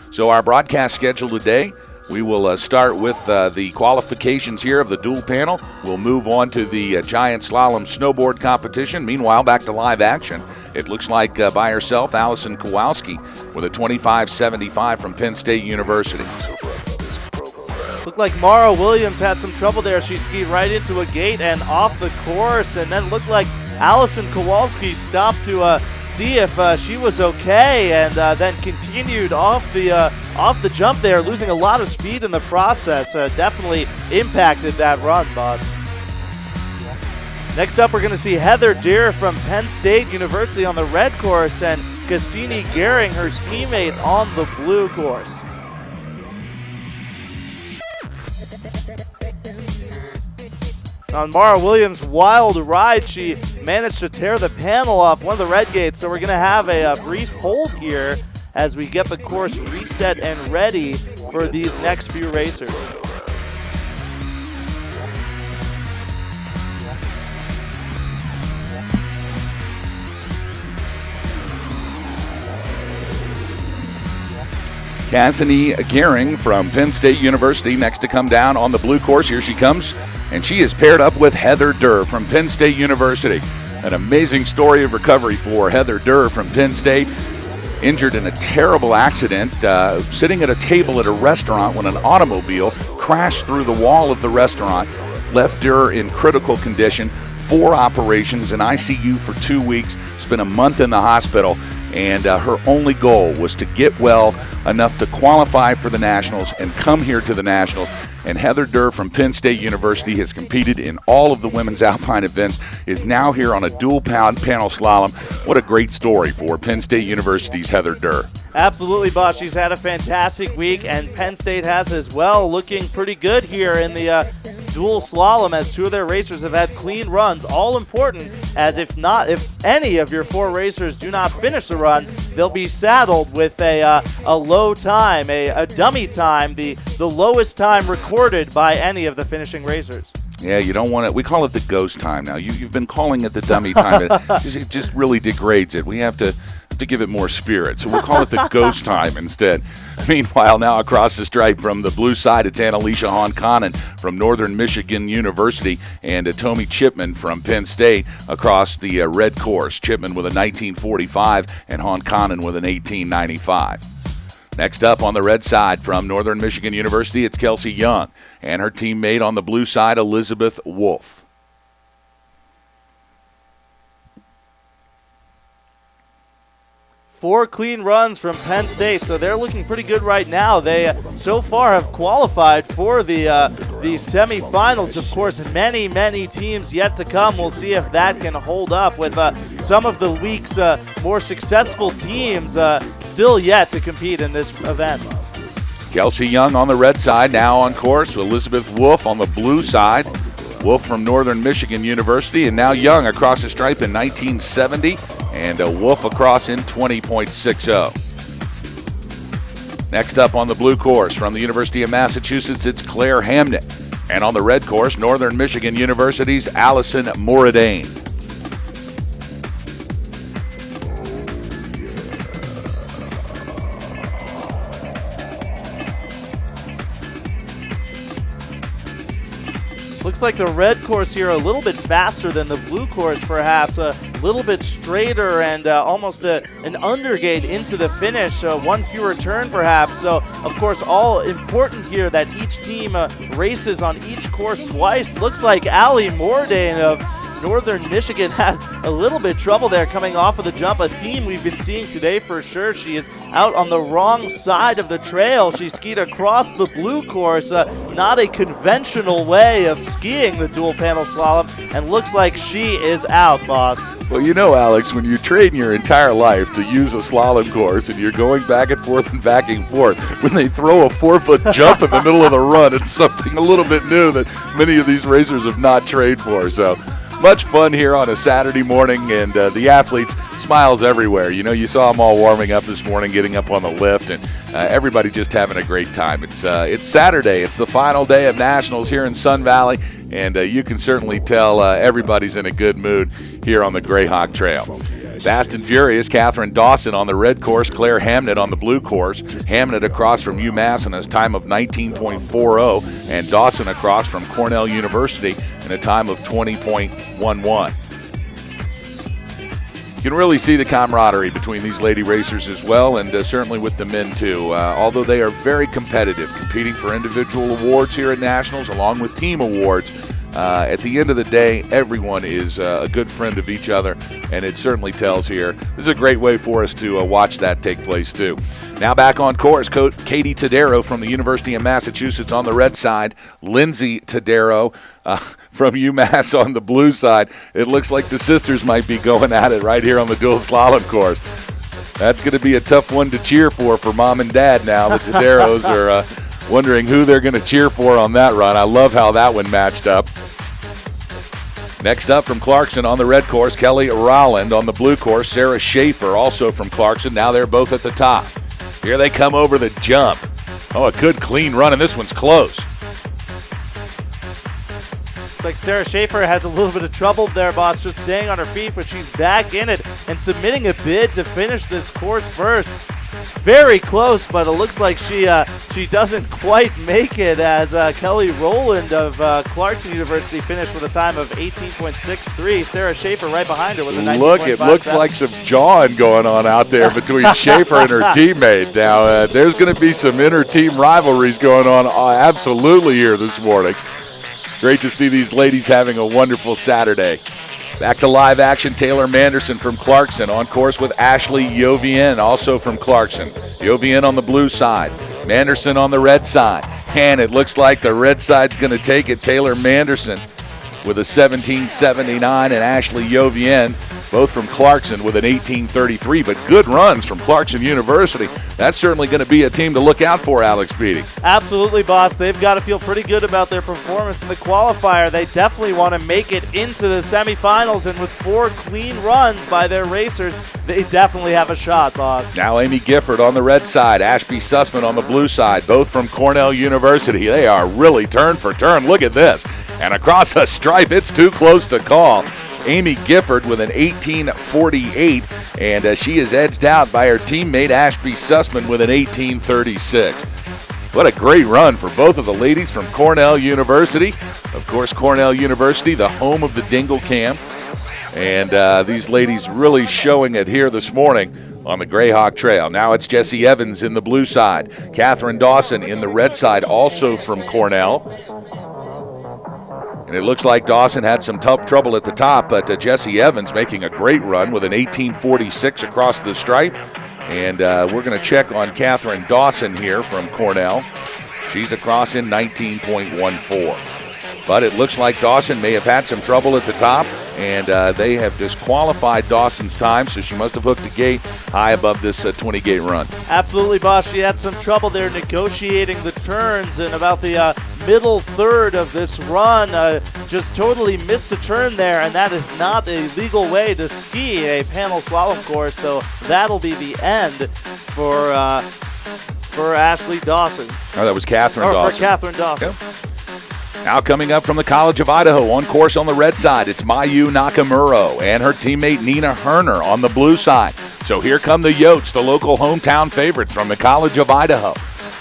So our broadcast schedule today, we will start with the qualifications here of the dual panel. We'll move on to the Giant Slalom snowboard competition. Meanwhile, back to live action. It looks like by herself, Allison Kowalski with a 25.75 from Penn State University. Looked like Mara Williams had some trouble there. She skied right into a gate and off the course, and then looked like Allison Kowalski stopped to see if she was okay, and then continued off the jump there, losing a lot of speed in the process. Definitely impacted that run, boss. Next up, we're going to see Heather Deer from Penn State University on the red course, and Cassini Gehring, her teammate, on the blue course. On Mara Williams' wild ride, she managed to tear the panel off one of the red gates, so we're going to have a brief hold here as we get the course reset and ready for these next few racers. Cassini Gehring from Penn State University next to come down on the blue course. Here she comes, and she is paired up with Heather Durr from Penn State University. An amazing story of recovery for Heather Durr from Penn State. Injured in a terrible accident, sitting at a table at a restaurant when an automobile crashed through the wall of the restaurant, left Durr in critical condition, 4 operations, in ICU for 2 weeks, spent a month in the hospital, and her only goal was to get well enough to qualify for the Nationals and come here to the Nationals. And Heather Durr from Penn State University has competed in all of the women's alpine events, is now here on a dual panel slalom. What a great story for Penn State University's Heather Durr. Absolutely, boss. She's had a fantastic week, and Penn State has as well, looking pretty good here in the dual slalom, as 2 of their racers have had clean runs. All important, as if any of your 4 racers do not finish the run, they'll be saddled with a low time, a dummy time, the lowest time recorded by any of the finishing racers. Yeah, you don't want it. We call it the ghost time now. You've been calling it the dummy time. It just really degrades it. We have to give it more spirit. So we'll call it the ghost time instead. Meanwhile, now across the stripe from the blue side, it's Annalisa Honkanen from Northern Michigan University and Tomi Chipman from Penn State across the red course. Chipman with a 19.45 and Honkanen with an 18.95. Next up on the red side from Northern Michigan University, it's Kelsey Young and her teammate on the blue side, Elizabeth Wolf. 4 clean runs from Penn State, so they're looking pretty good right now. They so far have qualified for the semifinals. Of course, many teams yet to come. We'll see if that can hold up with some of the week's more successful teams still yet to compete in this event. Kelsey Young on the red side, now on course. Elizabeth Wolf on the blue side. Wolf from Northern Michigan University, and now Young across the stripe in 1970, and Wolf across in 20.60. Next up on the blue course from the University of Massachusetts, it's Claire Hamnet. And on the red course, Northern Michigan University's Allison Moradane. Looks like the red course here a little bit faster than the blue course, perhaps. A little bit straighter and almost an undergate into the finish. One fewer turn, perhaps. So, of course, all important here that each team races on each course twice. Looks like Allie Mordain of Northern Michigan had a little bit trouble there coming off of the jump, a theme we've been seeing today for sure. She is out on the wrong side of the trail. She skied across the blue course, not a conventional way of skiing the dual panel slalom, and looks like she is out, boss. Well, you know, Alex, when you train your entire life to use a slalom course and you're going back and forth, when they throw a 4-foot jump in the middle of the run, it's something a little bit new that many of these racers have not trained for. So much fun here on a Saturday morning, and the athletes, smiles everywhere. You know, you saw them all warming up this morning, getting up on the lift, and everybody just having a great time. It's Saturday. It's the final day of Nationals here in Sun Valley, and you can certainly tell everybody's in a good mood here on the Greyhawk Trail. Fast and Furious, Catherine Dawson on the red course, Claire Hamnet on the blue course. Hamnet across from UMass in a time of 19.40, and Dawson across from Cornell University in a time of 20.11. You can really see the camaraderie between these lady racers as well, and certainly with the men too. Although they are very competitive, competing for individual awards here at Nationals along with team awards, at the end of the day, everyone is a good friend of each other, and it certainly tells here. This is a great way for us to watch that take place too. Now back on course, Katie Tadero from the University of Massachusetts on the red side, Lindsay Tadero from UMass on the blue side. It looks like the sisters might be going at it right here on the dual slalom course. That's going to be a tough one to cheer for Mom and Dad now. The Taderos are wondering who they're going to cheer for on that run. I love how that one matched up. Next up from Clarkson on the red course, Kelly Rowland. On the blue course, Sarah Schaefer, also from Clarkson. Now they're both at the top. Here they come over the jump. Oh, a good clean run, and this one's close. Looks like Sarah Schaefer had a little bit of trouble there, boss, just staying on her feet, but she's back in it and submitting a bid to finish this course first. Very close, but it looks like she doesn't quite make it, as Kelly Rowland of Clarkson University finished with a time of 18.63. Sarah Schaefer right behind her with a 19.57. Look, it looks like some jawing going on out there between Schaefer and her teammate. Now, there's going to be some inter-team rivalries going on absolutely here this morning. Great to see these ladies having a wonderful Saturday. Back to live action, Taylor Manderson from Clarkson on course with Ashley Yovien, also from Clarkson. Yovien on the blue side, Manderson on the red side. And it looks like the red side's going to take it. Taylor Manderson with a 17.79, and Ashley Yovien, both from Clarkson, with an 18.33. But good runs from Clarkson University. That's certainly going to be a team to look out for, Alex Beatty. Absolutely, boss. They've got to feel pretty good about their performance in the qualifier. They definitely want to make it into the semifinals, and with 4 clean runs by their racers, they definitely have a shot, boss. Now Amy Gifford on the red side, Ashby Sussman on the blue side, both from Cornell University. They are really turn for turn. Look at this. And across a stripe, it's too close to call. Amy Gifford with an 18.48, and she is edged out by her teammate Ashby Sussman with an 18.36. What a great run for both of the ladies from Cornell University. Of course, Cornell University, the home of the Dingle Camp. And these ladies really showing it here this morning on the Greyhawk Trail. Now it's Jessie Evans in the blue side. Catherine Dawson in the red side, also from Cornell. And it looks like Dawson had some tough trouble at the top, but Jessie Evans making a great run with an 18.46 across the stripe. And we're going to check on Catherine Dawson here from Cornell. She's across in 19.14. But it looks like Dawson may have had some trouble at the top, and they have disqualified Dawson's time, so she must have hooked a gate high above this 20-gate run. Absolutely, boss. She had some trouble there negotiating the turns, and about the middle third of this run, just totally missed a turn there, and that is not a legal way to ski a panel slalom course, so that'll be the end for Ashley Dawson. Oh, that was Catherine Dawson. For Catherine Dawson. Yep. Now coming up from the College of Idaho, on course on the red side, it's Mayu Nakamura and her teammate Nina Herner on the blue side. So here come the Yotes, the local hometown favorites from the College of Idaho,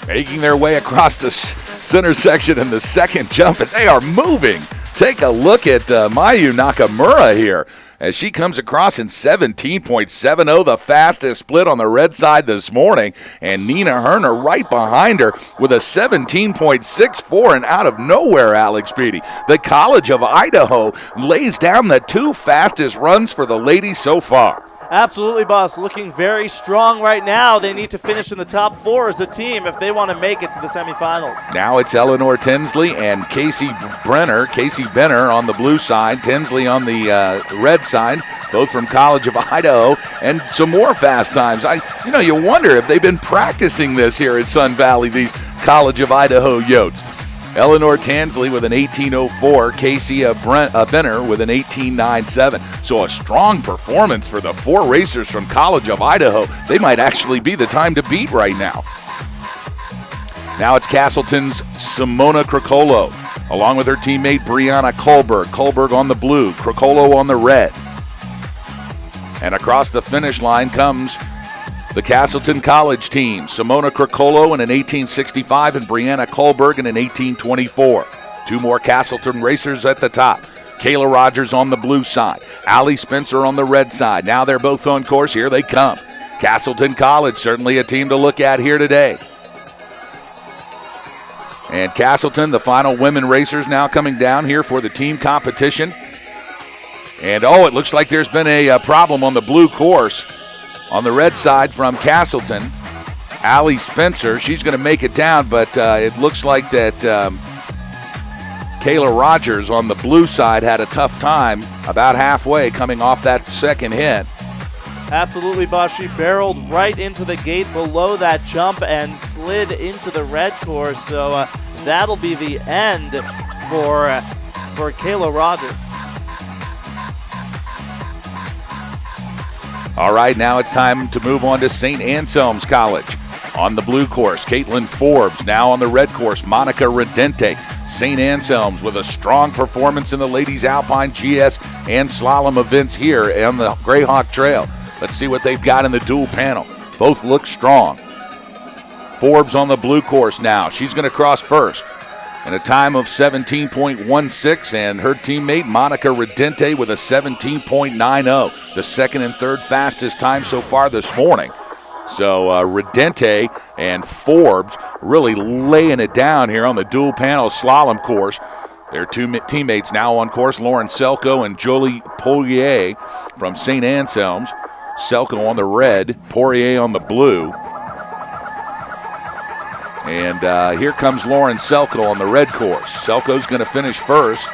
making their way across the center section in the second jump, and they are moving. Take a look at Mayu Nakamura here as she comes across in 17.70, the fastest split on the red side this morning, and Nina Herner right behind her with a 17.64, and out of nowhere, Alex Beatty, the College of Idaho lays down the two fastest runs for the ladies so far. Absolutely, boss. Looking very strong right now. They need to finish in the top 4 as a team if they want to make it to the semifinals. Now it's Eleanor Tinsley and Casey Benner on the blue side, Tinsley on the red side, both from College of Idaho, and some more fast times. You wonder if they've been practicing this here at Sun Valley, these College of Idaho Yotes. Eleanor Tinsley with an 18.04, Casey Benner with an 18.97. So a strong performance for the 4 racers from College of Idaho. They might actually be the time to beat right now. Now it's Castleton's Simona Krokolo, along with her teammate Brianna Kohlberg. Kohlberg on the blue, Krokolo on the red. And across the finish line comes the Castleton College team, Simona Krokolo in an 18.65 and Brianna Kohlberg in an 18.24. 2 more Castleton racers at the top. Kayla Rogers on the blue side, Allie Spencer on the red side. Now they're both on course. Here they come. Castleton College, certainly a team to look at here today. And Castleton, the final women racers now coming down here for the team competition. And it looks like there's been a problem on the blue course. On the red side from Castleton, Allie Spencer, she's going to make it down, but it looks like that Kayla Rogers on the blue side had a tough time about halfway coming off that second hit. Absolutely, boss. She barreled right into the gate below that jump and slid into the red course, so that'll be the end for Kayla Rogers. All right, now it's time to move on to St. Anselm's College. On the blue course, Caitlin Forbes. Now on the red course, Monica Redente. St. Anselm's with a strong performance in the ladies alpine, GS, and slalom events here on the Greyhawk Trail. Let's see what they've got in the dual panel. Both look strong. Forbes on the blue course now. She's going to cross first in a time of 17.16, and her teammate Monica Redente with a 17.90, the second and third fastest time so far this morning. So Redente and Forbes really laying it down here on the dual panel slalom course. Their 2 teammates now on course, Lauren Selko and Jolie Poirier from St. Anselm's. Selko on the red, Poirier on the blue. And here comes Lauren Selko on the red course. Selko's going to finish first.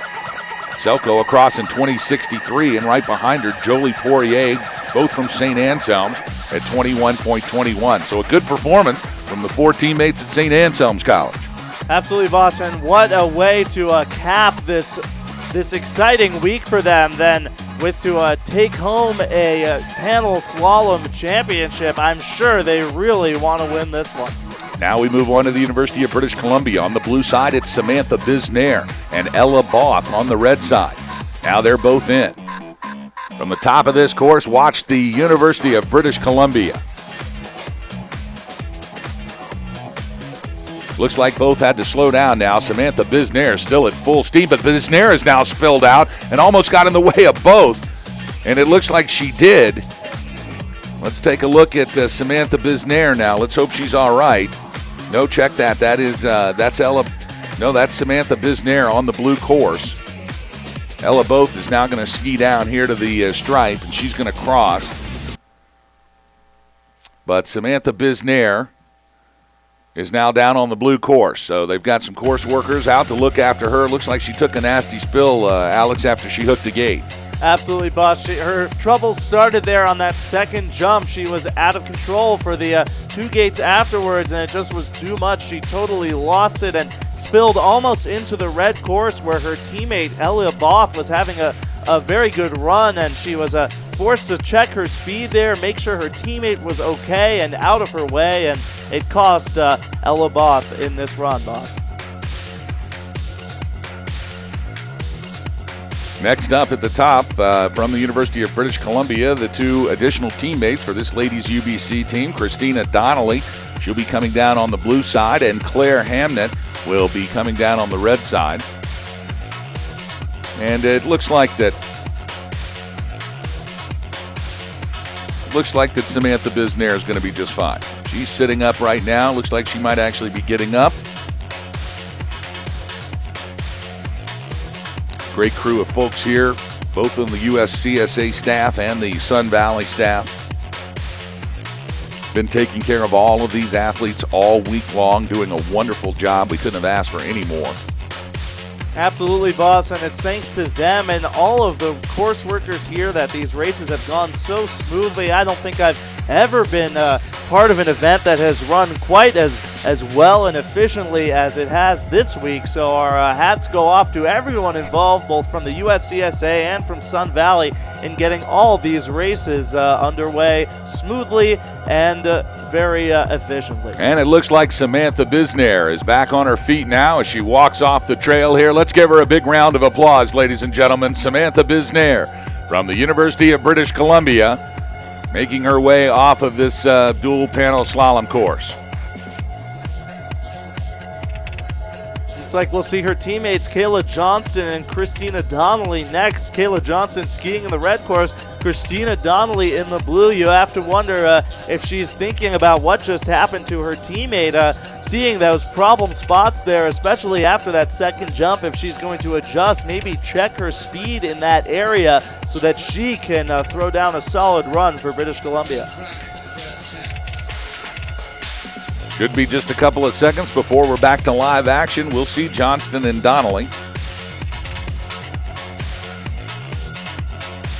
Selko across in 20.63, and right behind her, Jolie Poirier, both from St. Anselm's at 21.21. So a good performance from the 4 teammates at St. Anselm's College. Absolutely, boss, and what a way to cap this exciting week for them then, with to take home a panel slalom championship. I'm sure they really want to win this one. Now we move on to the University of British Columbia. On the blue side, it's Samantha Bisnair and Ella Both on the red side. Now they're both in. From the top of this course, watch the University of British Columbia. Looks like both had to slow down now. Samantha Bisnair still at full steam, but Bisnair is now spilled out and almost got in the way of both. And it looks like she did. Let's take a look at Samantha Bisnair now. Let's hope she's all right. No, check that. That's Ella. No, that's Samantha Bisnair on the blue course. Ella Both is now going to ski down here to the stripe, and she's going to cross. But Samantha Bisnair is now down on the blue course. So they've got some course workers out to look after her. Looks like she took a nasty spill, Alex, after she hooked the gate. Absolutely, boss. Her troubles started there on that second jump. She was out of control for the 2 gates afterwards, and it just was too much. She totally lost it and spilled almost into the red course where her teammate, Elia Both, was having a very good run, and she was forced to check her speed there, make sure her teammate was okay and out of her way, and it cost Elia Both in this run, boss. Next up at the top, from the University of British Columbia, the 2 additional teammates for this ladies UBC team, Christina Donnelly, she'll be coming down on the blue side, and Claire Hamnett will be coming down on the red side. And it looks like that Samantha Bisnair is going to be just fine. She's sitting up right now. Looks like she might actually be getting up. Great crew of folks here, both on the USCSA staff and the Sun Valley staff. Been taking care of all of these athletes all week long, doing a wonderful job. We couldn't have asked for any more. Absolutely, boss, and it's thanks to them and all of the course workers here that these races have gone so smoothly. I don't think I've ever been part of an event that has run quite as well and efficiently as it has this week. So our hats go off to everyone involved, both from the USCSA and from Sun Valley, in getting all of these races underway smoothly and very efficiently. And it looks like Samantha Bisnair is back on her feet now as she walks off the trail here. Let's give her a big round of applause, ladies and gentlemen. Samantha Bisnair from the University of British Columbia, making her way off of this dual panel slalom course. Looks like we'll see her teammates Kayla Johnston and Christina Donnelly next. Kayla Johnston skiing in the red course, Christina Donnelly in the blue. You have to wonder if she's thinking about what just happened to her teammate, seeing those problem spots there, especially after that second jump, if she's going to adjust, maybe check her speed in that area so that she can throw down a solid run for British Columbia. Should be just a couple of seconds before we're back to live action. We'll see Johnston and Donnelly.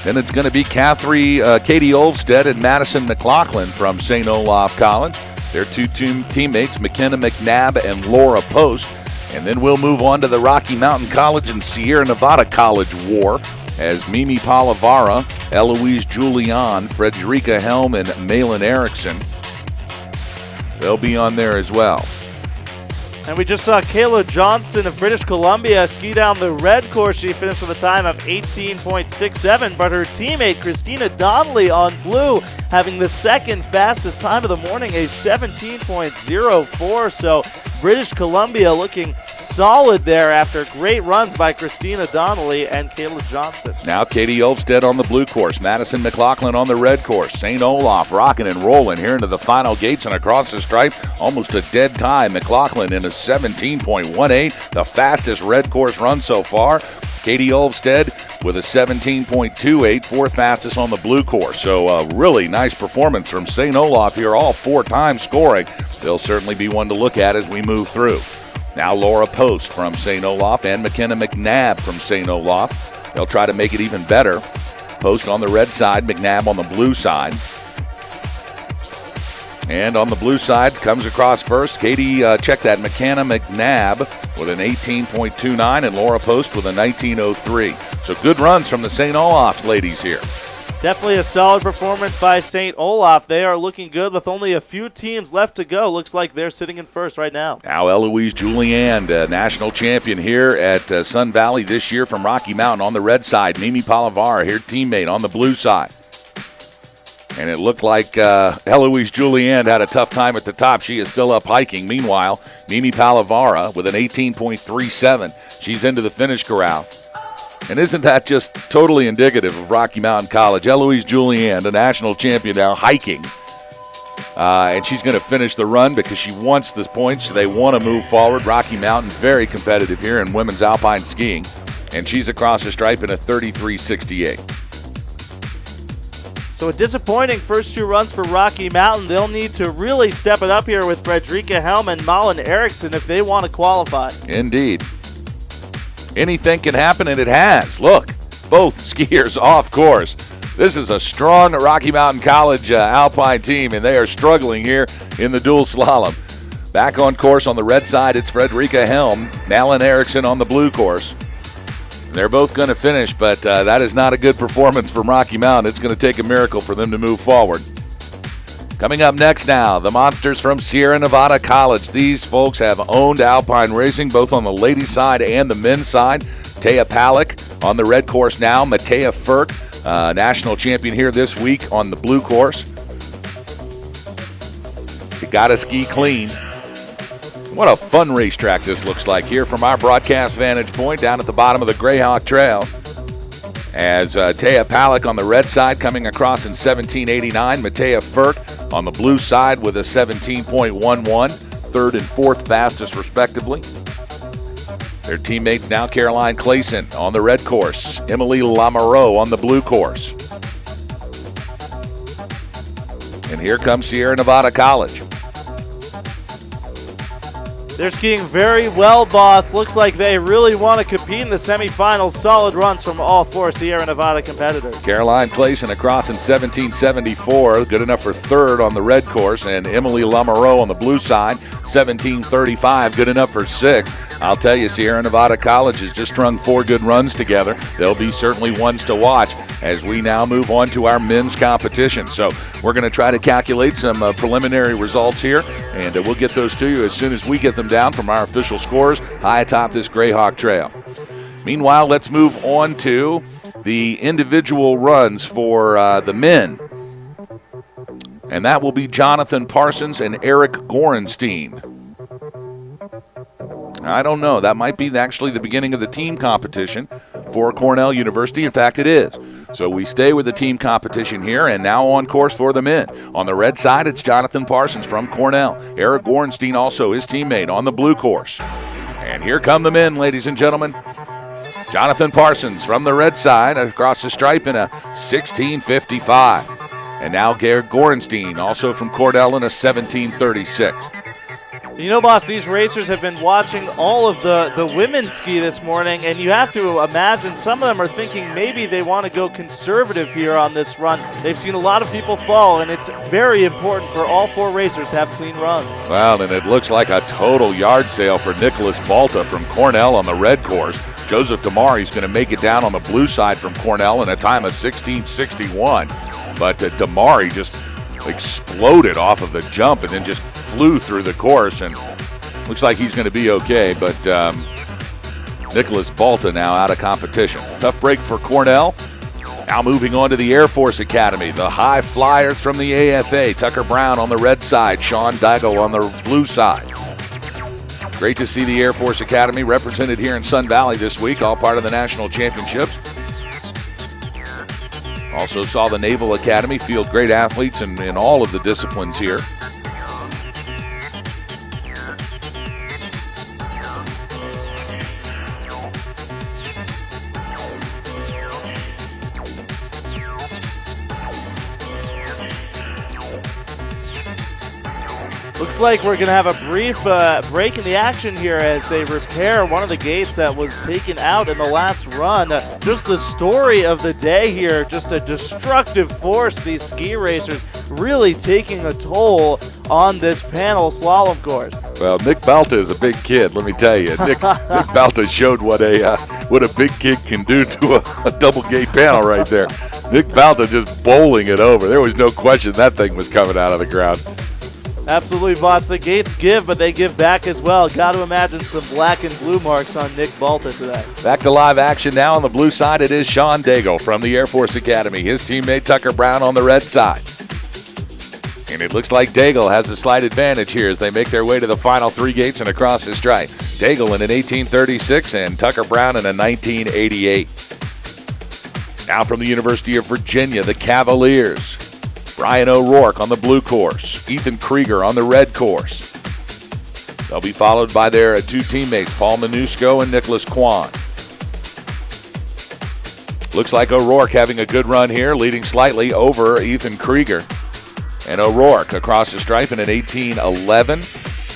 Then it's going to be Katie Olvstead and Madison McLaughlin from St. Olaf College. Their 2 teammates, McKenna McNabb and Laura Post. And then we'll move on to the Rocky Mountain College and Sierra Nevada College war as Mimi Palavara, Eloise Julian, Frederica Helm, and Malin Erickson. They'll be on there as well. And we just saw Kayla Johnston of British Columbia ski down the red course. She finished with a time of 18.67, but her teammate Christina Donnelly on blue having the second fastest time of the morning, a 17.04. So British Columbia looking solid there after great runs by Christina Donnelly and Kayla Johnston. Now Katie Olvstead on the blue course, Madison McLaughlin on the red course. St. Olaf rocking and rolling here into the final gates and across the stripe. Almost a dead tie. McLaughlin in a 17.18, the fastest red course run so far. Katie Olvstead with a 17.28, 4th fastest on the blue course. So a really nice performance from St. Olaf here, all 4 times scoring. They'll certainly be one to look at as we move through. Now Laura Post from St. Olaf and McKenna McNabb from St. Olaf. They'll try to make it even better. Post on the red side, McNabb on the blue side. And on the blue side, comes across first. Katie, check that, McKenna McNabb with an 18.29 and Laura Post with a 19.03. So good runs from the St. Olaf's ladies here. Definitely a solid performance by St. Olaf. They are looking good with only a few teams left to go. Looks like they're sitting in first right now. Now Eloise Julian, national champion here at Sun Valley this year from Rocky Mountain on the red side. Mimi Palavara, her teammate, on the blue side. And it looked like Eloise Julian had a tough time at the top. She is still up hiking. Meanwhile, Mimi Palavara with an 18.37. She's into the finish corral. And isn't that just totally indicative of Rocky Mountain College? Eloise Julian, the national champion now, hiking. And she's going to finish the run because she wants the points. They want to move forward. Rocky Mountain, very competitive here in women's alpine skiing. And she's across the stripe in a 33.68. So a disappointing first 2 runs for Rocky Mountain. They'll need to really step it up here with Fredrika Helm and Malin Eriksson if they want to qualify. Indeed. Anything can happen, and it has. Look, both skiers off course. This is a strong Rocky Mountain College Alpine team, and they are struggling here in the dual slalom. Back on course on the red side, it's Fredrika Helm, Malin Eriksson on the blue course. They're both going to finish, but that is not a good performance from Rocky Mountain. It's going to take a miracle for them to move forward. Coming up next now, the Monsters from Sierra Nevada College. These folks have owned Alpine racing both on the ladies' side and the men's side. Taya Palick on the red course now. Matea Furk, national champion here this week on the blue course. You got to ski clean. What a fun racetrack this looks like here from our broadcast vantage point down at the bottom of the Greyhawk Trail. As Taya Palick on the red side coming across in 1789. Matea Furk on the blue side with a 17.11, third and fourth fastest respectively. Their teammates now Caroline Clayson on the red course. Emily Lamoureux on the blue course. And here comes Sierra Nevada College. They're skiing very well, boss. Looks like they really want to compete in the semifinals. Solid runs from all 4 Sierra Nevada competitors. Caroline Clayson across in 1774, good enough for third on the red course, and Emily Lamoureux on the blue side, 1735, good enough for sixth. I'll tell you, Sierra Nevada College has just strung 4 good runs together. They'll be certainly ones to watch as we now move on to our men's competition. So we're going to try to calculate some preliminary results here, and we'll get those to you as soon as we get them down from our official scores high atop this Greyhawk Trail. Meanwhile, let's move on to the individual runs for the men. And that will be Jonathan Parsons and Eric Gorenstein. I don't know. That might be actually the beginning of the team competition for Cornell University. In fact, it is. So we stay with the team competition here, and now on course for the men. On the red side, it's Jonathan Parsons from Cornell. Eric Gorenstein, also his teammate, on the blue course. And here come the men, ladies and gentlemen. Jonathan Parsons from the red side across the stripe in a 16:55. And now Eric Gorenstein, also from Cornell, in a 17:36. You know, boss, these racers have been watching all of the women ski this morning, and you have to imagine some of them are thinking maybe they want to go conservative here on this run. They've seen a lot of people fall, and it's very important for all 4 racers to have clean runs. Well, and it looks like a total yard sale for Nicholas Balta from Cornell on the red course. Joseph Damari is going to make it down on the blue side from Cornell in a time of 16:61. But Damari just exploded off of the jump and then just flew through the course, and looks like he's going to be okay. But Nicholas Balta now out of competition. Tough break for Cornell. Now moving on to the Air Force Academy. The high flyers from the AFA. Tucker Brown on the red side. Sean Daigle on the blue side. Great to see the Air Force Academy represented here in Sun Valley this week, all part of the national championships. Also saw the Naval Academy field great athletes in all of the disciplines here. Looks like we're going to have a brief break in the action here as they repair one of the gates that was taken out in the last run. Just the story of the day here, just a destructive force, these ski racers really taking a toll on this panel slalom course. Well, Nick Balta is a big kid, let me tell you. Nick Balta showed what a big kid can do to a double gate panel right there. Nick Balta just bowling it over. There was no question that thing was coming out of the ground. Absolutely, boss. The gates give, but they give back as well. Got to imagine some black and blue marks on Nick Balta today. Back to live action now on the blue side. It is Sean Daigle from the Air Force Academy. His teammate Tucker Brown on the red side. And it looks like Daigle has a slight advantage here as they make their way to the final 3 gates and across the stripe. Daigle in an 18:36 and Tucker Brown in a 19:88. Now from the University of Virginia, the Cavaliers. Brian O'Rourke on the blue course. Ethan Krieger on the red course. They'll be followed by their 2 teammates, Paul Manusco and Nicholas Kwan. Looks like O'Rourke having a good run here, leading slightly over Ethan Krieger. And O'Rourke across the stripe in an 18:11,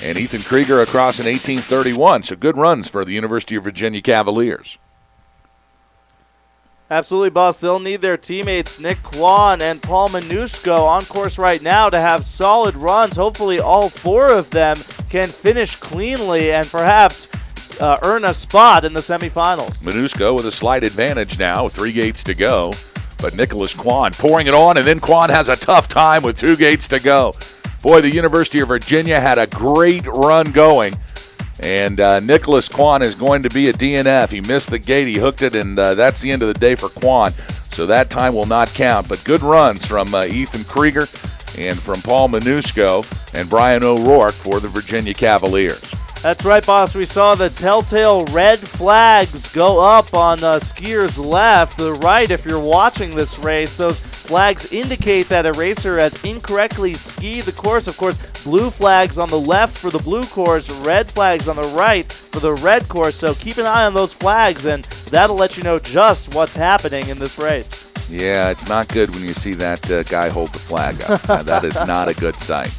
and Ethan Krieger across an 18:31. So good runs for the University of Virginia Cavaliers. Absolutely, boss. They'll need their teammates Nick Kwan and Paul Minushko on course right now to have solid runs. Hopefully all four of them can finish cleanly and perhaps earn a spot in the semifinals. Minushko with a slight advantage now, 3 gates to go. But Nicholas Kwan pouring it on, and then Kwan has a tough time with 2 gates to go. Boy, the University of Virginia had a great run going. And Nicholas Kwan is going to be a DNF. He missed the gate, he hooked it, and that's the end of the day for Kwan. So that time will not count. But good runs from Ethan Krieger and from Paul Minushko and Brian O'Rourke for the Virginia Cavaliers. That's right, boss. We saw the telltale red flags go up on skiers left. The right, if you're watching this race, those flags indicate that a racer has incorrectly skied the course. Of course, blue flags on the left for the blue course, red flags on the right for the red course. So keep an eye on those flags, and that'll let you know just what's happening in this race. Yeah, it's not good when you see that guy hold the flag up. That is not a good sight.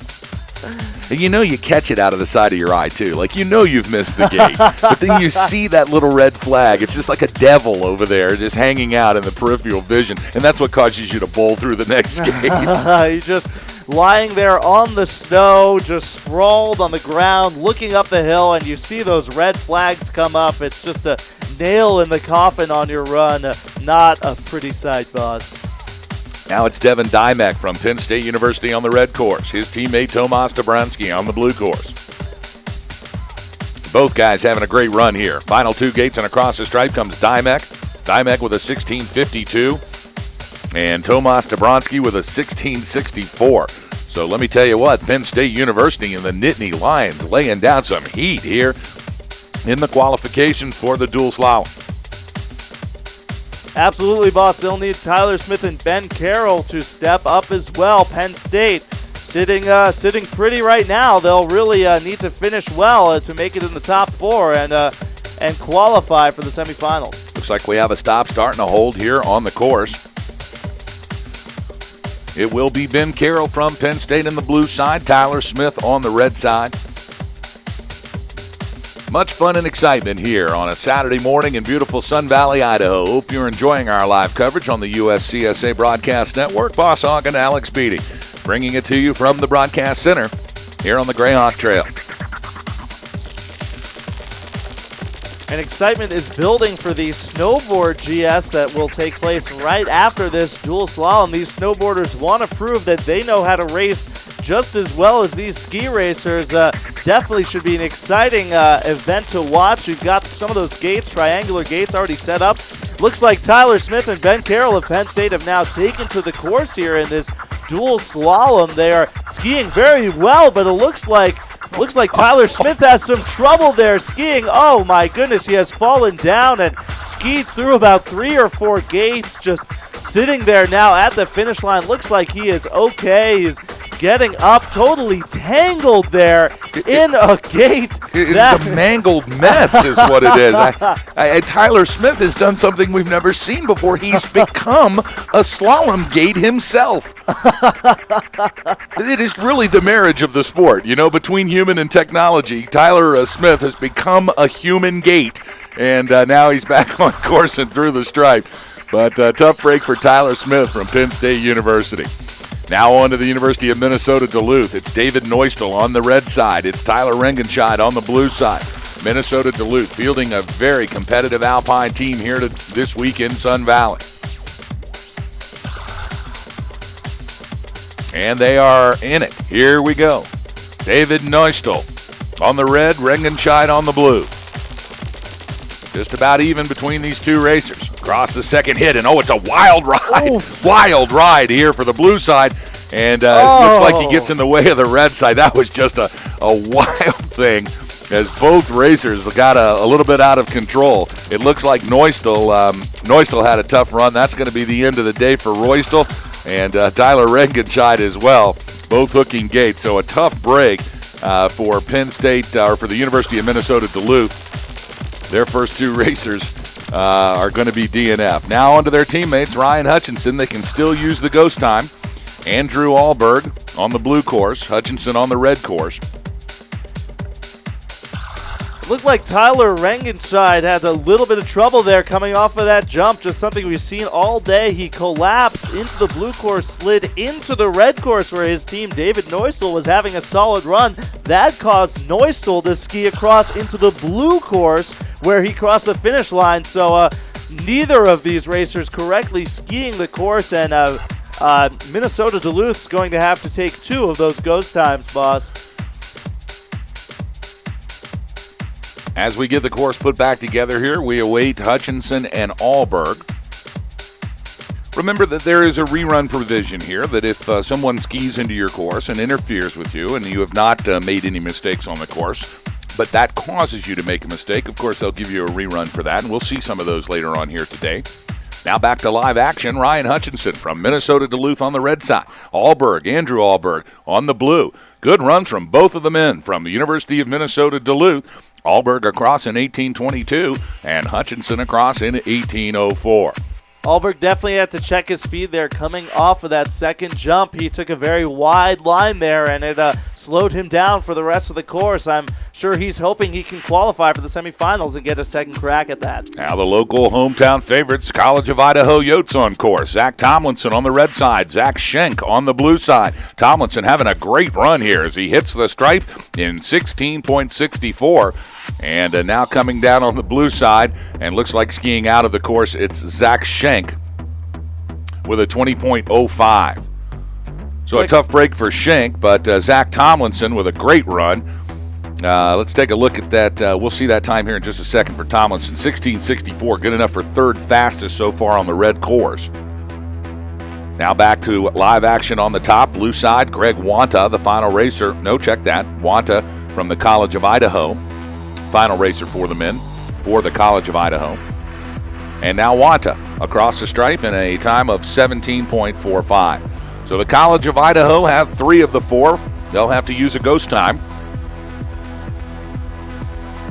And you know you catch it out of the side of your eye, too. Like, you know you've missed the gate. But then you see that little red flag. It's just like a devil over there just hanging out in the peripheral vision. And that's what causes you to bowl through the next gate. You're just lying there on the snow, just sprawled on the ground, looking up the hill, and you see those red flags come up. It's just a nail in the coffin on your run. Not a pretty sight, boss. Now it's Devin Dymek from Penn State University on the red course. His teammate Tomas Dobransky on the blue course. Both guys having a great run here. Final 2 gates and across the stripe comes Dymek. Dymek with a 16:52. And Tomas Dobransky with a 16:64. So let me tell you what, Penn State University and the Nittany Lions laying down some heat here in the qualifications for the dual slalom. Absolutely, boss. They'll need Tyler Smith and Ben Carroll to step up as well. Penn State sitting pretty right now. They'll really need to finish well to make it in the top 4 and qualify for the semifinals. Looks like we have a stop, start, and a hold here on the course. It will be Ben Carroll from Penn State in the blue side, Tyler Smith on the red side. Much fun and excitement here on a Saturday morning in beautiful Sun Valley, Idaho. Hope you're enjoying our live coverage on the USCSA Broadcast Network. Boss Hogg and Alex Beatty bringing it to you from the Broadcast Center here on the Greyhawk Trail. And excitement is building for the snowboard GS that will take place right after this dual slalom. These snowboarders want to prove that they know how to race just as well as these ski racers. Definitely should be an exciting event to watch. We've got some of those gates, triangular gates already set up. Looks like Tyler Smith and Ben Carroll of Penn State have now taken to the course here in this dual slalom. They are skiing very well, but it looks like Tyler Smith has some trouble there skiing. Oh my goodness, he has fallen down and skied through about 3 or 4 gates, just sitting there now at the finish line. Looks like he is okay. He's getting up, totally tangled there in a gate. It's a mangled mess is what it is. Tyler Smith has done something we've never seen before. He's become a slalom gate himself. It is really the marriage of the sport, you know, between human and technology. Tyler Smith has become a human gate, and now he's back on course and through the stripe. But tough break for Tyler Smith from Penn State University. Now on to the University of Minnesota Duluth. It's David Neustel on the red side. It's Tyler Rengenscheid on the blue side. Minnesota Duluth fielding a very competitive Alpine team here this week in Sun Valley. And they are in it. Here we go. David Neustel on the red, Rengenscheid on the blue. Just about even between these two racers. Across the second hit, and it's a wild ride. Oof. Wild ride here for the blue side. And looks like he gets in the way of the red side. That was just a wild thing as both racers got a little bit out of control. It looks like Neustel had a tough run. That's going to be the end of the day for Roystel and Tyler Rengenscheid as well, both hooking gates. So a tough break for Penn State, or for the University of Minnesota Duluth. Their first 2 racers are going to be DNF. Now onto their teammates, Ryan Hutchinson. They can still use the ghost time. Andrew Alberg on the blue course, Hutchinson on the red course. Looked like Tyler Rengenside had a little bit of trouble there coming off of that jump. Just something we've seen all day. He collapsed into the blue course, slid into the red course where his team, David Neustel, was having a solid run. That caused Neustel to ski across into the blue course where he crossed the finish line. So neither of these racers correctly skiing the course, and Minnesota Duluth's going to have to take 2 of those ghost times, boss. As we get the course put back together here, we await Hutchinson and Alberg. Remember that there is a rerun provision here, that if someone skis into your course and interferes with you and you have not made any mistakes on the course, but that causes you to make a mistake, of course they'll give you a rerun for that, and we'll see some of those later on here today. Now back to live action. Ryan Hutchinson from Minnesota Duluth on the red side. Alberg, Andrew Alberg on the blue. Good runs from both of the men from the University of Minnesota Duluth. Alberg across in 18:22 and Hutchinson across in 18:04. Alberg definitely had to check his speed there coming off of that second jump. He took a very wide line there, and it slowed him down for the rest of the course. I'm sure he's hoping he can qualify for the semifinals and get a second crack at that. Now the local hometown favorites, College of Idaho Yotes on course. Zach Tomlinson on the red side, Zach Schenk on the blue side. Tomlinson having a great run here as he hits the stripe in 16.64. And now coming down on the blue side and looks like skiing out of the course, it's Zach Schenk with a 20.05. So a tough break for Schenk, but Zach Tomlinson with a great run. Let's take a look at that. We'll see that time here in just a second for Tomlinson. 16.64, good enough for third fastest so far on the red course. Now back to live action on the top. Blue side, Greg Wanta, the final racer. No, check that. Wanta from the College of Idaho. Final racer for the men for the College of Idaho. And now Wanta across the stripe in a time of 17.45. So the College of Idaho have 3 of the 4. They'll have to use a ghost time.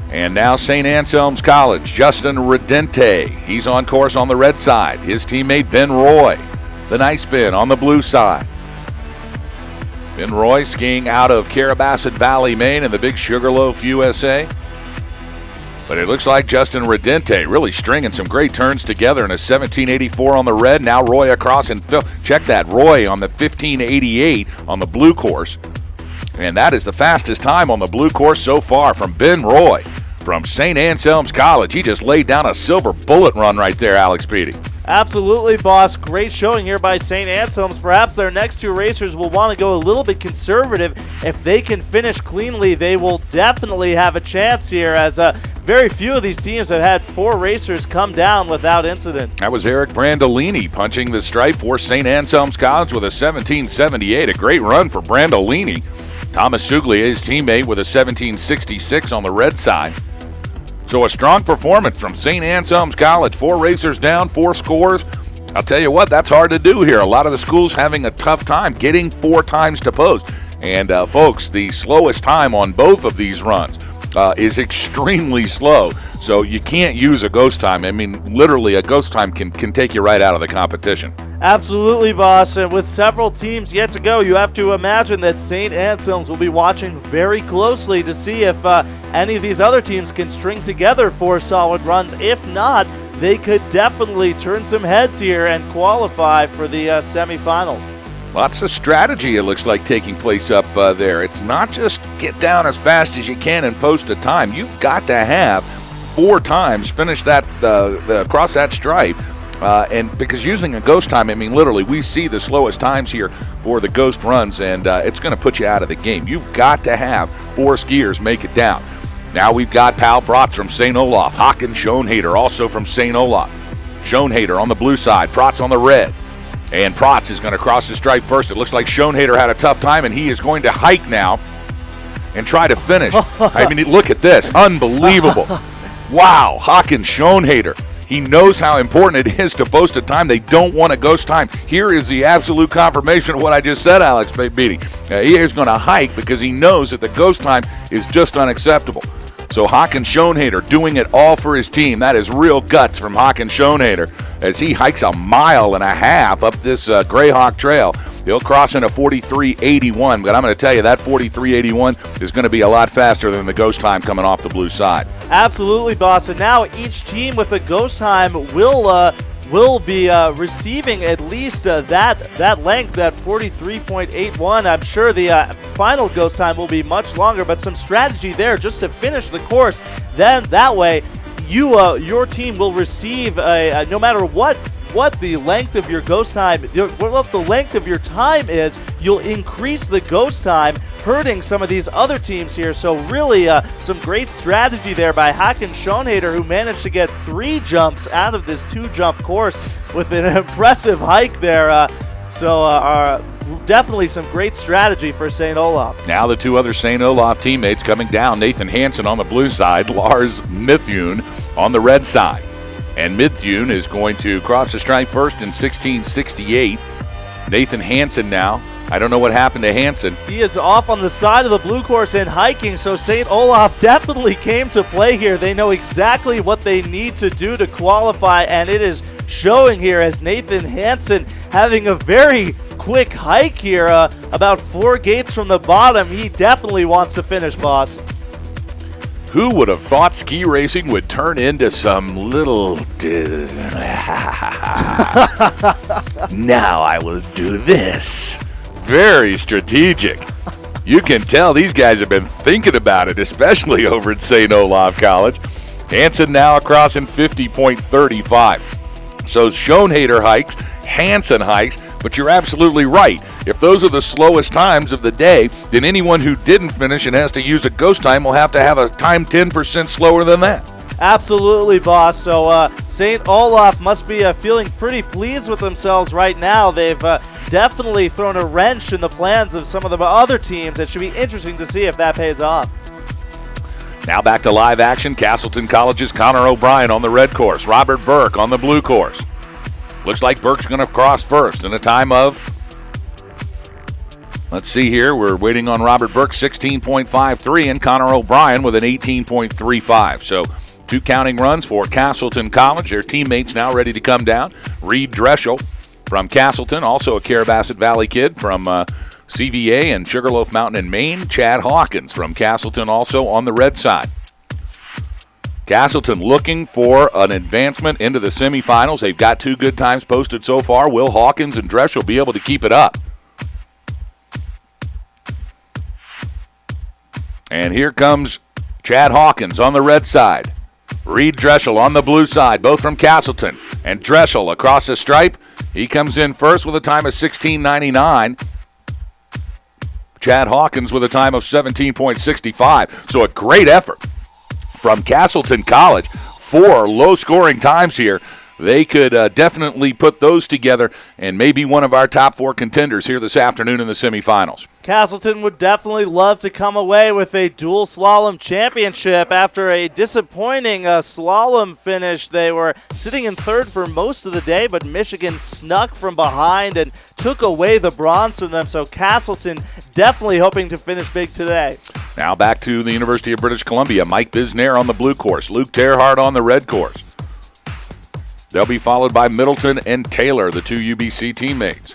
And now St. Anselm's College, Justin Redente. He's on course on the red side. His teammate Ben Roy, the nice Ben on the blue side. Ben Roy skiing out of Carabasset Valley, Maine in the Big Sugarloaf, USA. But it looks like Justin Redente really stringing some great turns together in a 17.84 on the red. Now Roy across and check that, Roy on the 15.88 on the blue course. And that is the fastest time on the blue course so far from Ben Roy from St. Anselm's College. He just laid down a silver bullet run right there, Alex Beatty. Absolutely, boss. Great showing here by St. Anselm's. Perhaps their next 2 racers will want to go a little bit conservative. If they can finish cleanly, they will definitely have a chance here, as very few of these teams have had 4 racers come down without incident. That was Eric Brandolini punching the stripe for St. Anselm's College with a 17.78. A great run for Brandolini. Thomas Suglia, his teammate, with a 17.66 on the red side. So a strong performance from St. Anselm's College. 4 racers down, 4 scores. I'll tell you what, that's hard to do here. A lot of the schools having a tough time getting 4 times to post. And folks, the slowest time on both of these runs is extremely slow. So you can't use a ghost time. I mean, literally, a ghost time can take you right out of the competition. Absolutely, boss. And with several teams yet to go, you have to imagine that St. Anselm's will be watching very closely to see if any of these other teams can string together 4 solid runs. If not, they could definitely turn some heads here and qualify for the semifinals. Lots of strategy, it looks like, taking place up there. It's not just get down as fast as you can and post a time. You've got to have 4 times finish that across that stripe. And because using a ghost time, I mean, literally, we see the slowest times here for the ghost runs, and it's going to put you out of the game. You've got to have 4 skiers make it down. Now we've got Pal Protz from St. Olaf, Hakan Schoenhader also from St. Olaf. Schoenhader on the blue side, Protz on the red. And Protz is going to cross the stripe first. It looks like Schoenhader had a tough time, and he is going to hike now and try to finish. I mean, look at this. Unbelievable. Wow, Hakan Schoenhader. He knows how important it is to post a time. They don't want a ghost time. Here is the absolute confirmation of what I just said, Alex Beatty. He is going to hike because he knows that the ghost time is just unacceptable. So Hakan Schoenhader doing it all for his team. That is real guts from Hakan Schoenhader as he hikes 1.5 miles up this Greyhawk Trail. He'll cross in a 43.81, but I'm going to tell you that 43.81 is going to be a lot faster than the ghost time coming off the blue side. Absolutely, boss. And now each team with a ghost time will be receiving at least that length, that 43.81. I'm sure the final ghost time will be much longer, but some strategy there just to finish the course. Then that way, your team will receive no matter what the length of your ghost time, what the length of your time is, you'll increase the ghost time, hurting some of these other teams here. So really some great strategy there by Hakan Schoenhader, who managed to get 3 jumps out of this 2-jump course with an impressive hike there. Definitely some great strategy for St. Olaf. Now the 2 other St. Olaf teammates coming down. Nathan Hansen on the blue side, Lars Mithune on the red side. And Mithune is going to cross the stripe first in 16.68. Nathan Hansen now. I don't know what happened to Hansen. He is off on the side of the blue course and hiking, so St. Olaf definitely came to play here. They know exactly what they need to do to qualify, and it is showing here as Nathan Hansen having a very quick hike here, about 4 gates from the bottom. He definitely wants to finish, boss. Who would have thought ski racing would turn into some little... Now I will do this. Very strategic. You can tell these guys have been thinking about it, especially over at St. Olaf College. Hansen now across in 50.35. So Schoenhader hikes, Hansen hikes, but you're absolutely right. If those are the slowest times of the day, then anyone who didn't finish and has to use a ghost time will have to have a time 10% slower than that. Absolutely, boss. So St. Olaf must be feeling pretty pleased with themselves right now. They've definitely thrown a wrench in the plans of some of the other teams. It should be interesting to see if that pays off. Now back to live action. Castleton College's Connor O'Brien on the red course. Robert Burke on the blue course. Looks like Burke's going to cross first in a time of, let's see here, we're waiting on Robert Burke, 16.53, and Connor O'Brien with an 18.35. So 2 counting runs for Castleton College. Their teammates now ready to come down. Reed Dreschel from Castleton, also a Carabasset Valley kid from CVA and Sugarloaf Mountain in Maine. Chad Hawkins from Castleton also on the red side. Castleton looking for an advancement into the semifinals. They've got 2 good times posted so far. Will Hawkins and Dreschel be able to keep it up? And here comes Chad Hawkins on the red side. Reed Dreschel on the blue side, both from Castleton. And Dreschel across the stripe. He comes in first with a time of 16.99. Chad Hawkins with a time of 17.65. So a great effort from Castleton College. 4 low-scoring times here. They could definitely put those together and maybe one of our top 4 contenders here this afternoon in the semifinals. Castleton would definitely love to come away with a dual slalom championship after a disappointing slalom finish. They were sitting in 3rd for most of the day, but Michigan snuck from behind and took away the bronze from them. So Castleton definitely hoping to finish big today. Now back to the University of British Columbia. Mike Bisnair on the blue course. Luke Terhart on the red course. They'll be followed by Middleton and Taylor, the 2 UBC teammates.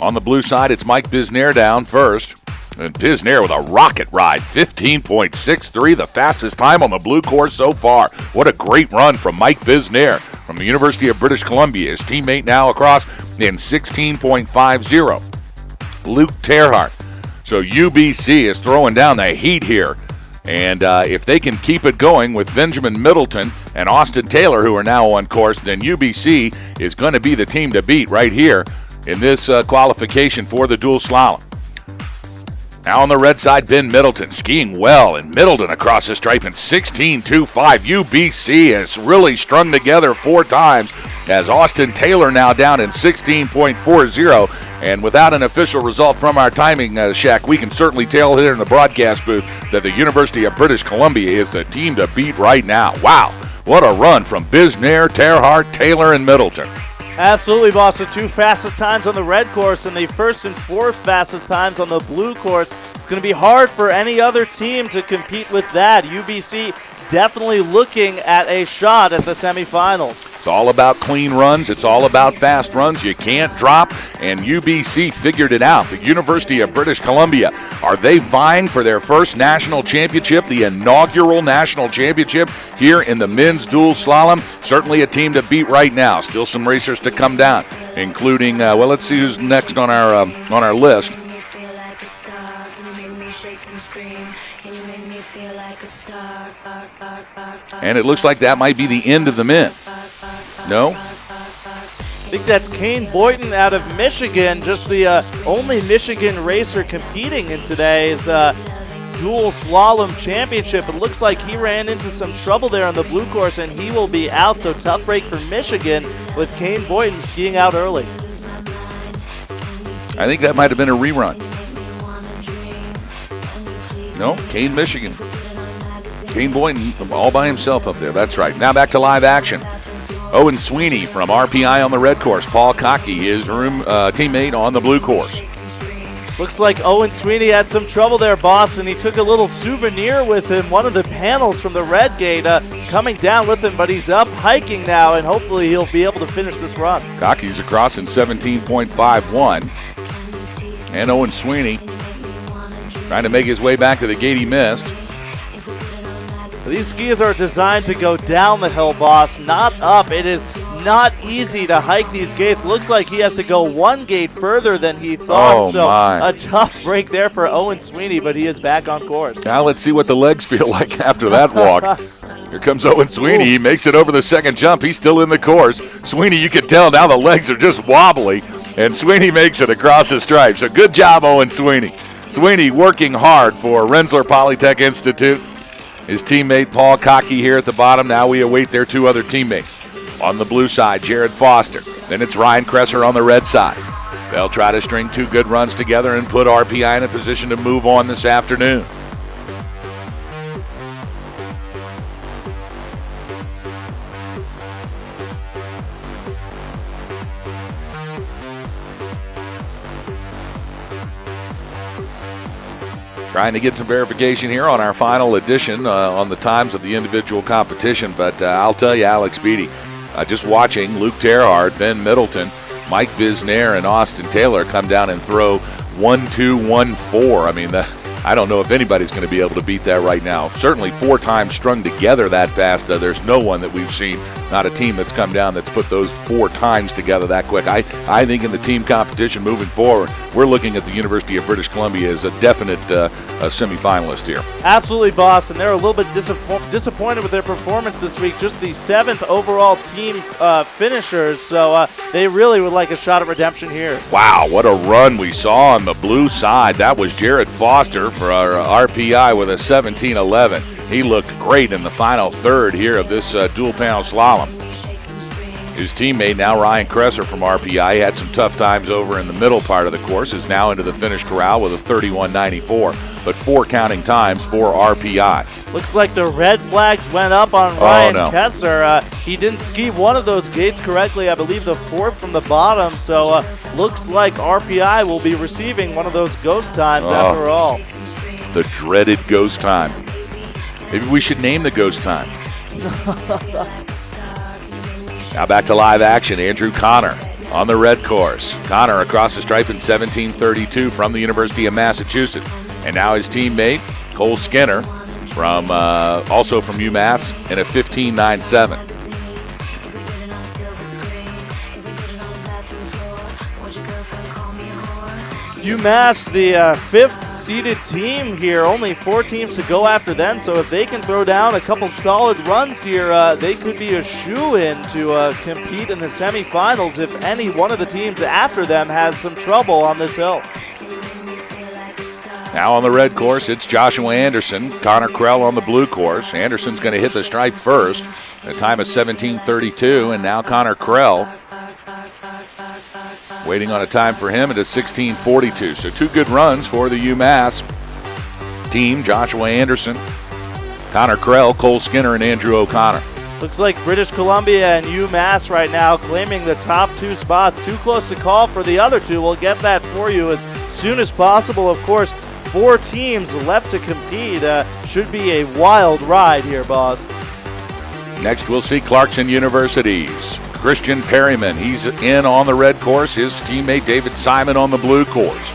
On the blue side, it's Mike Bisnair down first. And Bisnair with a rocket ride, 15.63, the fastest time on the blue course so far. What a great run from Mike Bisnair from the University of British Columbia. His teammate now across in 16.50. Luke Terhart. So UBC is throwing down the heat here. And if they can keep it going with Benjamin Middleton and Austin Taylor, who are now on course, then UBC is going to be the team to beat right here in this qualification for the dual slalom. Now on the red side, Ben Middleton skiing well, and Middleton across the stripe in 16.25. UBC has really strung together 4 times as Austin Taylor now down in 16.40. And without an official result from our timing shack, we can certainly tell here in the broadcast booth that the University of British Columbia is the team to beat right now. Wow, what a run from Bisnair, Terhart, Taylor, and Middleton. Absolutely, boss. The two fastest times on the red course and the first and fourth fastest times on the blue course. It's going to be hard for any other team to compete with that. UBC definitely looking at a shot at the semifinals. It's all about clean runs. It's all about fast runs. You can't drop, and UBC figured it out. The University of British Columbia, are they vying for their first national championship, the inaugural national championship here in the men's dual slalom? Certainly a team to beat right now. Still some racers to come down, including, well, let's see who's next on our list. And it looks like that might be the end of the men. No? I think that's Kane Boynton out of Michigan, just the only Michigan racer competing in today's dual slalom championship. It looks like he ran into some trouble there on the blue course, and he will be out. So tough break for Michigan with Kane Boynton skiing out early. I think that might have been a rerun. No, Kane, Michigan. Kane Boynton all by himself up there. That's right. Now back to live action. Owen Sweeney from RPI on the red course. Paul Cockey, his teammate on the blue course. Looks like Owen Sweeney had some trouble there, boss, and he took a little souvenir with him, one of the panels from the red gate coming down with him, but he's up hiking now, and hopefully he'll be able to finish this run. Cockey's across in 17.51. And Owen Sweeney trying to make his way back to the gate he missed. These skis are designed to go down the hill, boss, not up. It is not easy to hike these gates. Looks like he has to go one gate further than he thought. So a tough break there for Owen Sweeney, but he is back on course. Now let's see what the legs feel like after that walk. Here comes Owen Sweeney. He makes it over the second jump. He's still in the course. Sweeney, you can tell now the legs are just wobbly, and Sweeney makes it across the stripe. So good job, Owen Sweeney. Sweeney working hard for Rensselaer Polytech Institute. His teammate Paul Cockey here at the bottom. Now we await their two other teammates. On the blue side, Jared Foster. Then it's Ryan Kresser on the red side. They'll try to string two good runs together and put RPI in a position to move on this afternoon. Trying to get some verification here on our final edition on the times of the individual competition. But I'll tell you, Alex Beatty, just watching Luke Terhard, Ben Middleton, Mike Bisnair, and Austin Taylor come down and throw 1-2-1-4. I mean, I don't know if anybody's going to be able to beat that right now. Certainly 4 times strung together that fast. There's no one that we've seen, not a team that's come down that's put those 4 times together that quick. I think in the team competition moving forward, we're looking at the University of British Columbia as a definite semifinalist here. Absolutely, boss, and they're a little bit disappointed with their performance this week. Just the 7th overall team finishers, so they really would like a shot at redemption here. Wow, what a run we saw on the blue side. That was Jared Foster for our RPI with a 17:11. He looked great in the final third here of this dual panel slalom. His teammate now, Ryan Kresser from RPI, had some tough times over in the middle part of the course, is now into the finish corral with a 31.94, but 4 counting times for RPI. Looks like the red flags went up on Ryan Kresser. He didn't ski one of those gates correctly, I believe the 4th from the bottom, so looks like RPI will be receiving one of those ghost times after all. The dreaded ghost time. Maybe we should name the ghost time. Now back to live action. Andrew Connor on the red course. Connor across the stripe in 17:32 from the University of Massachusetts. And now his teammate, Cole Skinner, from also from UMass, in a 15.97. UMass, the 5th seeded team here, only 4 teams to go after them, so if they can throw down a couple solid runs here, they could be a shoo-in to compete in the semifinals if any one of the teams after them has some trouble on this hill. Now on the red course, it's Joshua Anderson, Connor Krell on the blue course. Anderson's going to hit the stripe first. The time is 17:32, and now Connor Krell waiting on a time for him at a 16:42. So 2 good runs for the UMass team. Joshua Anderson, Connor Krell, Cole Skinner, and Andrew O'Connor. Looks like British Columbia and UMass right now claiming the top 2 spots. Too close to call for the other 2. We'll get that for you as soon as possible. Of course, 4 teams left to compete. Should be a wild ride here, boss. Next, we'll see Clarkson University's Christian Perryman. He's in on the red course. His teammate David Simon on the blue course.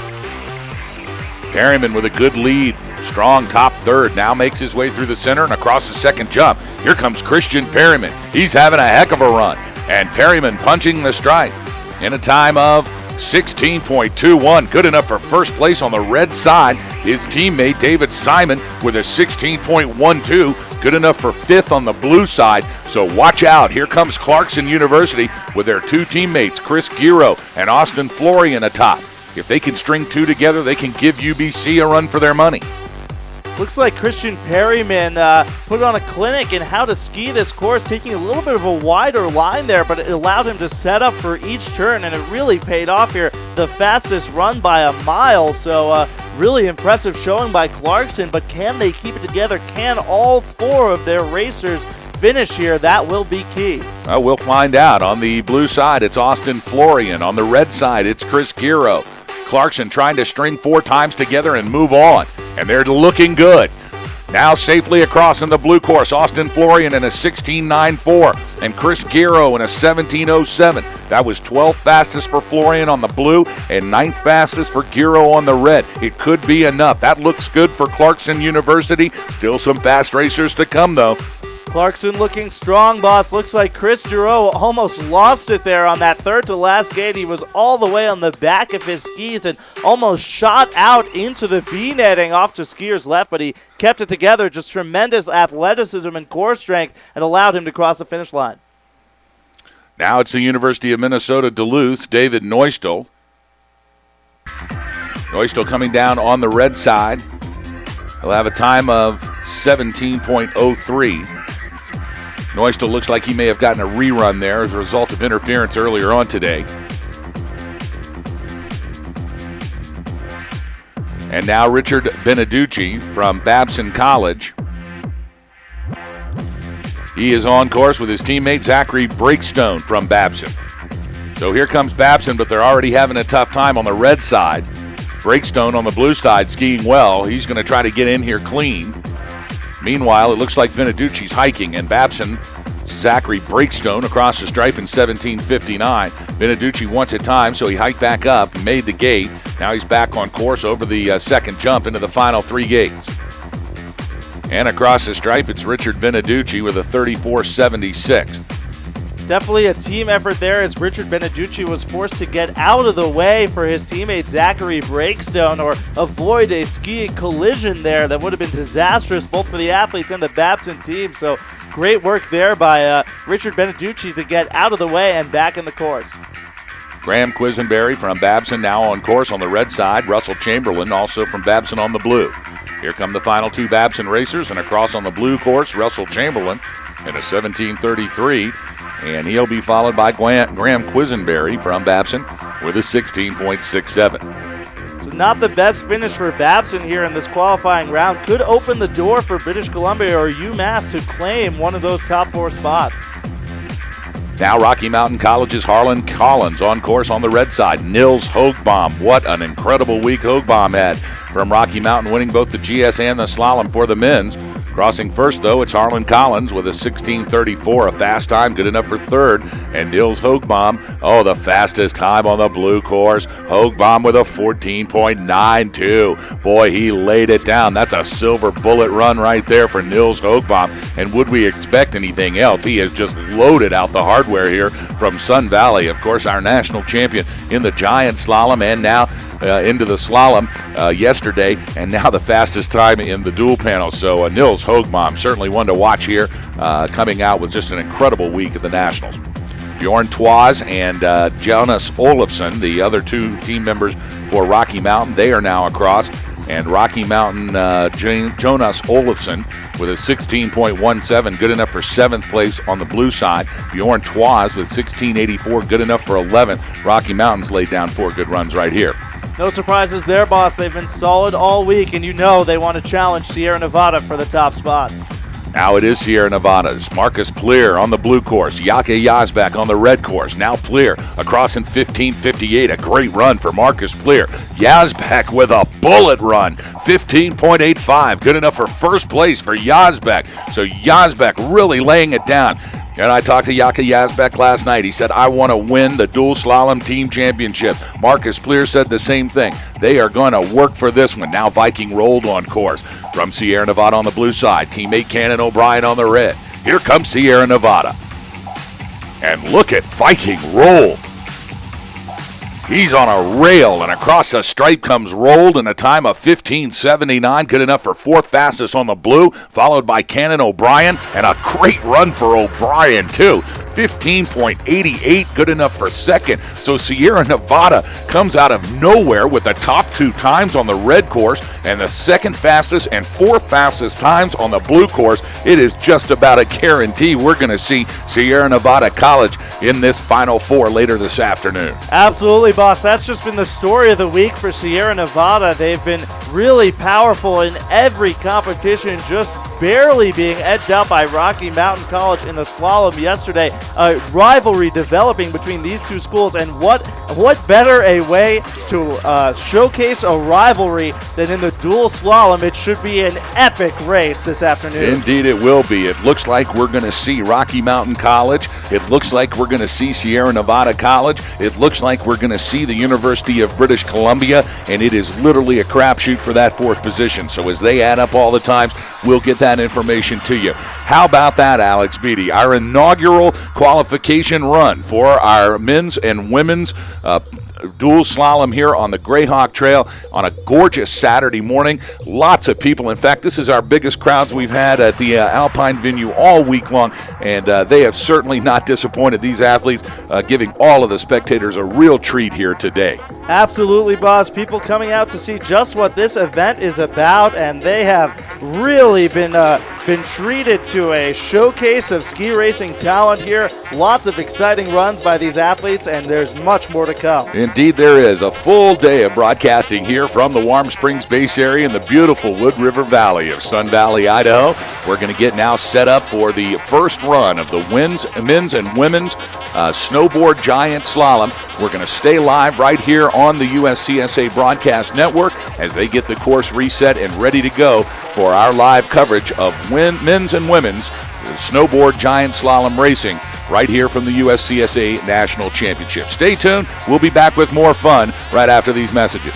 Perryman with a good lead. Strong top third. Now makes his way through the center and across the second jump. Here comes Christian Perryman. He's having a heck of a run. And Perryman punching the stripe in a time of 16.21. Good enough for first place on the red side. His teammate David Simon with a 16.12. Good enough for 5th on the blue side. So watch out. Here comes Clarkson University with their 2 teammates, Chris Giro and Austin Florian atop. If they can string 2 together, they can give UBC a run for their money. Looks like Christian Perryman put on a clinic in how to ski this course, taking a little bit of a wider line there, but it allowed him to set up for each turn, and it really paid off here. The fastest run by a mile, so really impressive showing by Clarkson, but can they keep it together? Can all 4 of their racers finish here? That will be key. We'll find out. On the blue side, it's Austin Florian. On the red side, it's Chris Giro. Clarkson trying to string 4 times together and move on, and they're looking good. Now safely across in the blue course, Austin Florian in a 16.94 and Chris Giro in a 17.07. That was 12th fastest for Florian on the blue and 9th fastest for Giro on the red. It could be enough. That looks good for Clarkson University. Still some fast racers to come, though. Clarkson looking strong, boss. Looks like Chris Giroux almost lost it there on that third to last gate. He was all the way on the back of his skis and almost shot out into the V-netting off to skier's left, but he kept it together. Just tremendous athleticism and core strength and allowed him to cross the finish line. Now it's the University of Minnesota Duluth's David Neustel. Neustel coming down on the red side. He'll have a time of 17.03. Neustel looks like he may have gotten a rerun there as a result of interference earlier on today. And now Richard Beneducci from Babson College. He is on course with his teammate Zachary Breakstone from Babson. So here comes Babson, but they're already having a tough time on the red side. Breakstone on the blue side skiing well. He's going to try to get in here clean. Meanwhile, it looks like Beneducci's hiking, and Babson, Zachary Breakstone across the stripe in 17.59. Beneducci wants a time, so he hiked back up, made the gate. Now he's back on course over the second jump into the final 3 gates. And across the stripe, it's Richard Beneducci with a 34.76. Definitely a team effort there as Richard Beneducci was forced to get out of the way for his teammate Zachary Breakstone or avoid a ski collision there that would have been disastrous both for the athletes and the Babson team. So great work there by Richard Beneducci to get out of the way and back in the course. Graham Quisenberry from Babson now on course on the red side. Russell Chamberlain also from Babson on the blue. Here come the final 2 Babson racers, and across on the blue course, Russell Chamberlain in a 17.33. And he'll be followed by Graham Quisenberry from Babson with a 16.67. So not the best finish for Babson here in this qualifying round. Could open the door for British Columbia or UMass to claim one of those top 4 spots. Now Rocky Mountain College's Harlan Collins on course on the red side. Nils Hogbaum. What an incredible week Hogbaum had from Rocky Mountain, winning both the GS and the slalom for the men's. Crossing first, though, it's Harlan Collins with a 16.34, a fast time, good enough for third. And Nils Hogbaum, the fastest time on the blue course. Hogbaum with a 14.92. Boy, he laid it down. That's a silver bullet run right there for Nils Hogbaum. And would we expect anything else? He has just loaded out the hardware here from Sun Valley. Of course, our national champion in the giant slalom and now into the slalom yesterday, and now the fastest time in the dual panel. So Nils Hogbaum, certainly one to watch here, coming out with just an incredible week at the Nationals. Bjorn Twas and Jonas Olofsson, the other 2 team members for Rocky Mountain, they are now across. And Rocky Mountain Jonas Olofsson with a 16.17, good enough for 7th place on the blue side. Bjorn Twas with 16.84, good enough for 11th. Rocky Mountain's laid down 4 good runs right here. No surprises there, boss. They've been solid all week, and you know they want to challenge Sierra Nevada for the top spot. Now it is Sierra Nevada's Marcus Pleer on the blue course. Yake Yazbek on the red course. Now Pleer across in 15:58. A great run for Marcus Pleer. Yazbek with a bullet run. 15.85. Good enough for first place for Yazbek. So Yazbek really laying it down. And I talked to Yake Yazbek last night. He said, I want to win the dual slalom team championship. Marcus Pleer said the same thing. They are going to work for this one. Now Viking rolled on course. From Sierra Nevada on the blue side, teammate Cannon O'Brien on the red. Here comes Sierra Nevada. And look at Viking roll. He's on a rail, and across the stripe comes Rolled in a time of 15:79. Good enough for fourth fastest on the blue, followed by Cannon O'Brien, and a great run for O'Brien, too. 15.88, good enough for second. So Sierra Nevada comes out of nowhere with the top two times on the red course and the second fastest and fourth fastest times on the blue course. It is just about a guarantee we're going to see Sierra Nevada College in this Final Four later this afternoon. Absolutely, boss. That's just been the story of the week for Sierra Nevada. They've been really powerful in every competition, just barely being edged out by Rocky Mountain College in the slalom yesterday. A rivalry developing between these two schools, and what better a way to showcase a rivalry than in the dual slalom. It should be an epic race this afternoon. Indeed it will be. It looks like we're going to see Rocky Mountain College. It looks like we're going to see Sierra Nevada College. It looks like we're going to see the University of British Columbia, and it is literally a crapshoot for that fourth position. So as they add up all the times, we'll get that information to you. How about that, Alex Beatty? Our inaugural qualification run for our men's and women's dual slalom here on the Greyhawk Trail on a gorgeous Saturday morning. Lots of people. In fact, this is our biggest crowds we've had at the Alpine venue all week long, and they have certainly not disappointed. These athletes giving all of the spectators a real treat here today. Absolutely, boss. People coming out to see just what this event is about, and they have really been treated to a showcase of ski racing talent here. Lots of exciting runs by these athletes, and there's much more to come. Indeed there is. A full day of broadcasting here from the Warm Springs base area in the beautiful Wood River Valley of Sun Valley, Idaho. We're going to get now set up for the first run of the men's and women's snowboard giant slalom. We're going to stay live right here on the USCSA Broadcast Network as they get the course reset and ready to go for our live coverage of men's and women's snowboard giant slalom racing right here from the USCSA National Championship. Stay tuned. We'll be back with more fun right after these messages.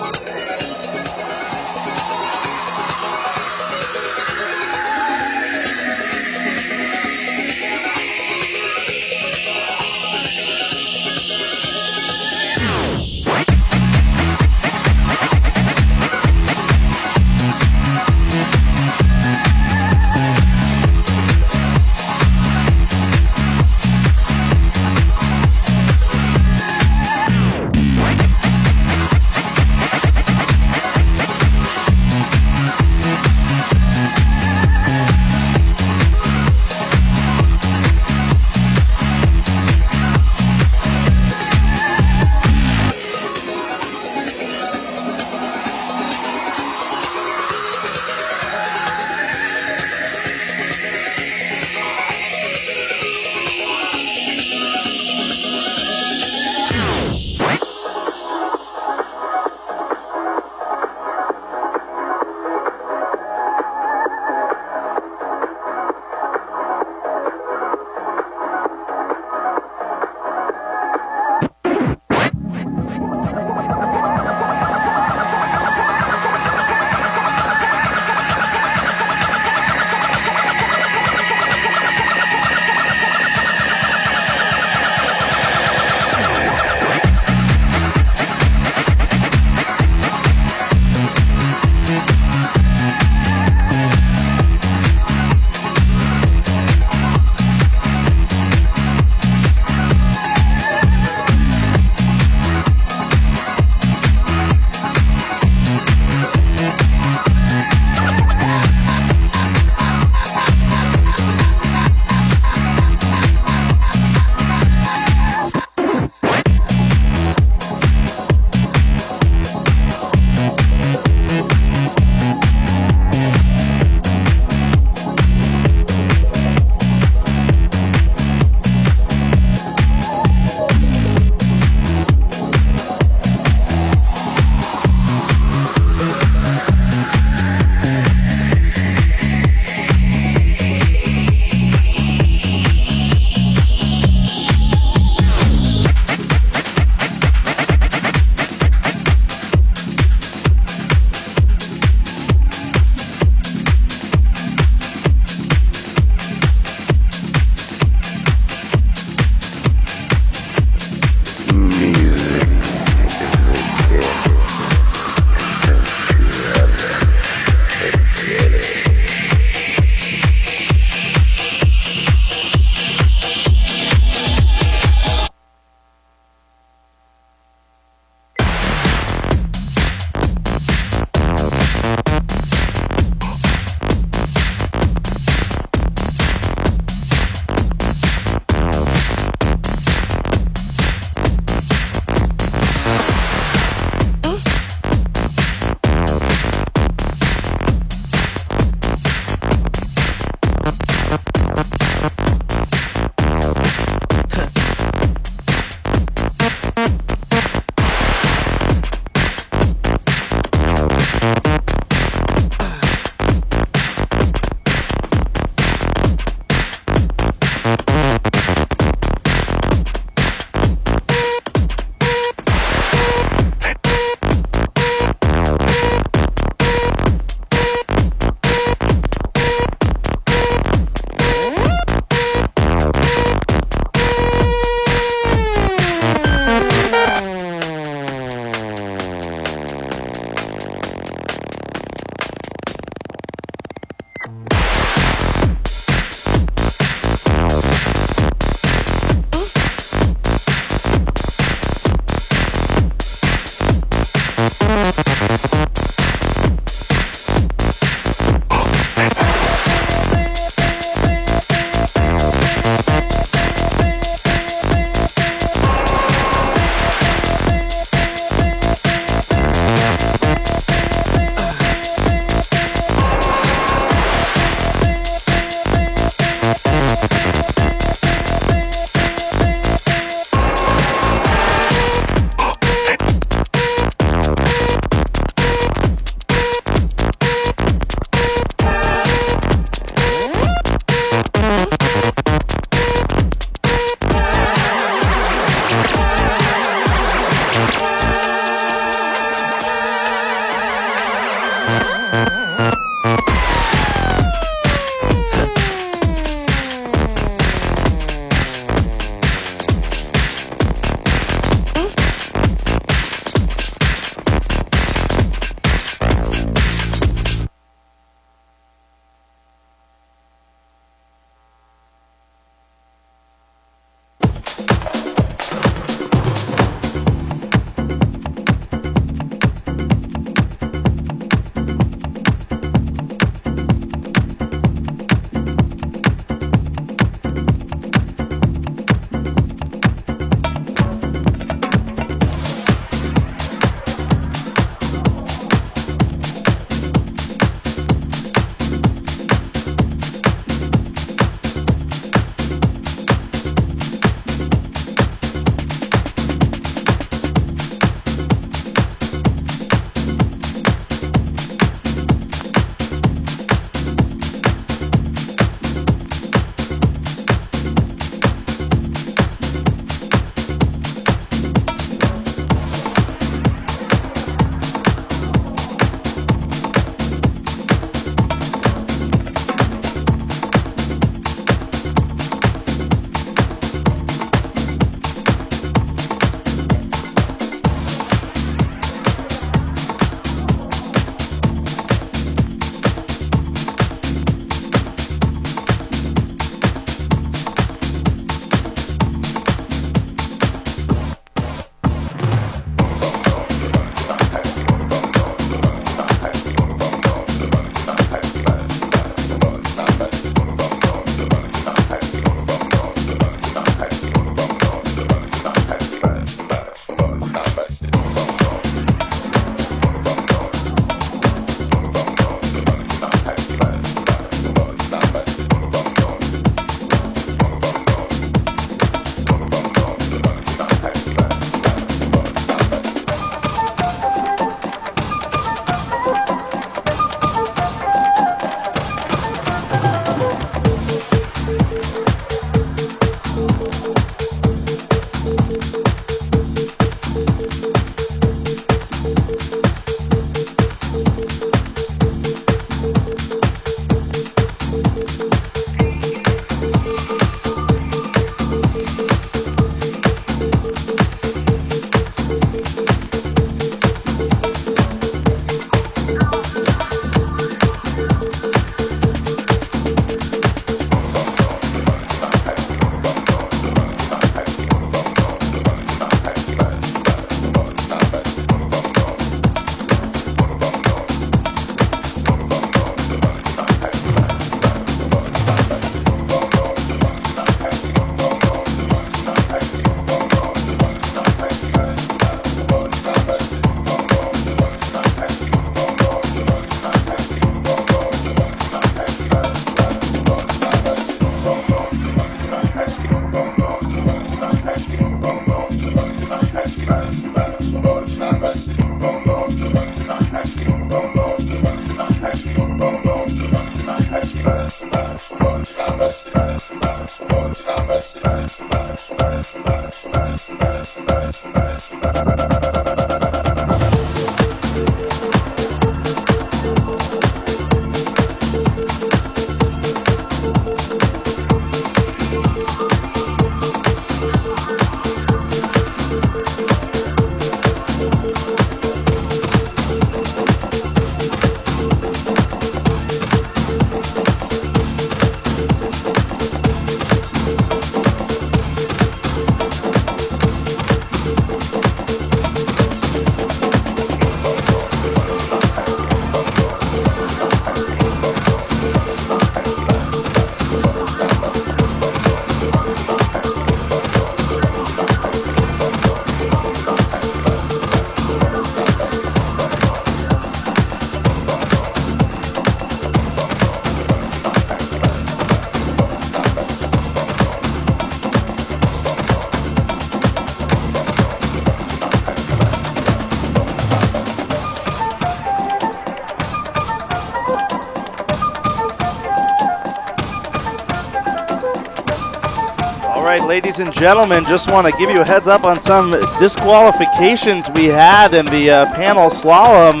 Ladies and gentlemen, just want to give you a heads up on some disqualifications we had in the panel slalom.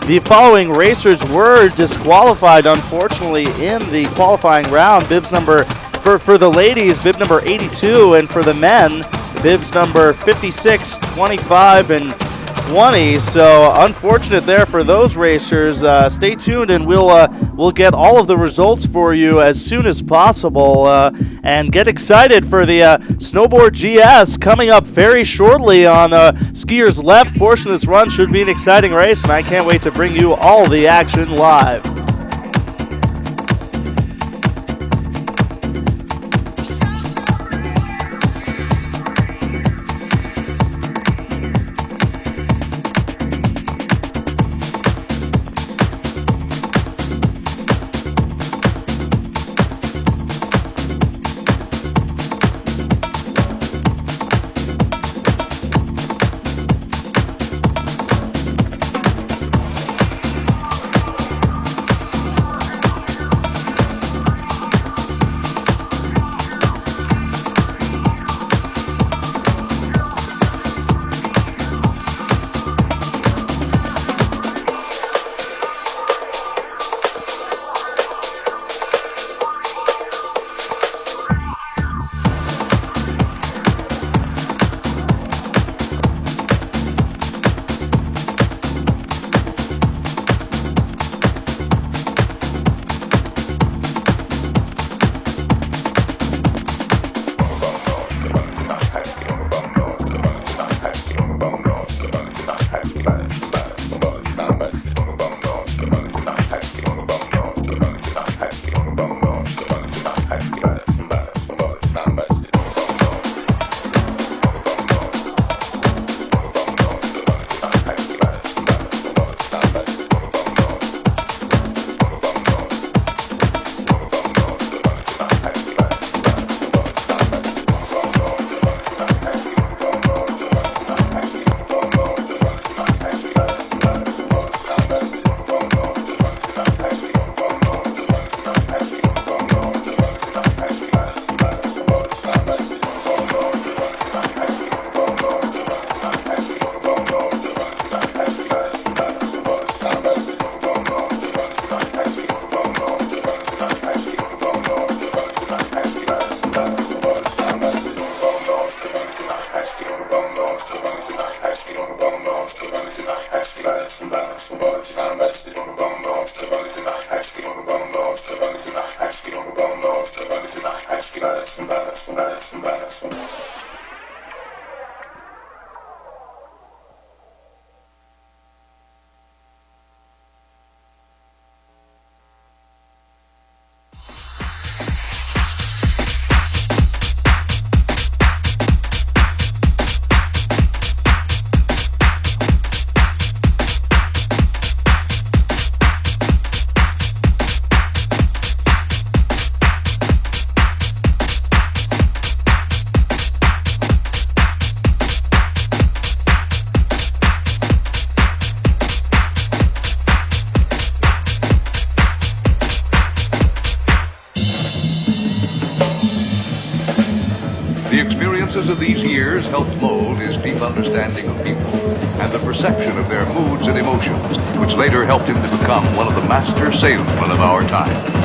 The following racers were disqualified, unfortunately, in the qualifying round. Bibs number, for the ladies, bib number 82, and for the men, bibs number 56, 25, and 20. So unfortunate there for those racers. Stay tuned, and we'll get all of the results for you as soon as possible. And get excited for the Snowboard GS coming up very shortly on Skier's left portion of this run. Should be an exciting race, and I can't wait to bring you all the action live. The experiences of these years helped mold his deep understanding of people and the perception of their moods and emotions, which later helped him to become one of the master salesmen of our time.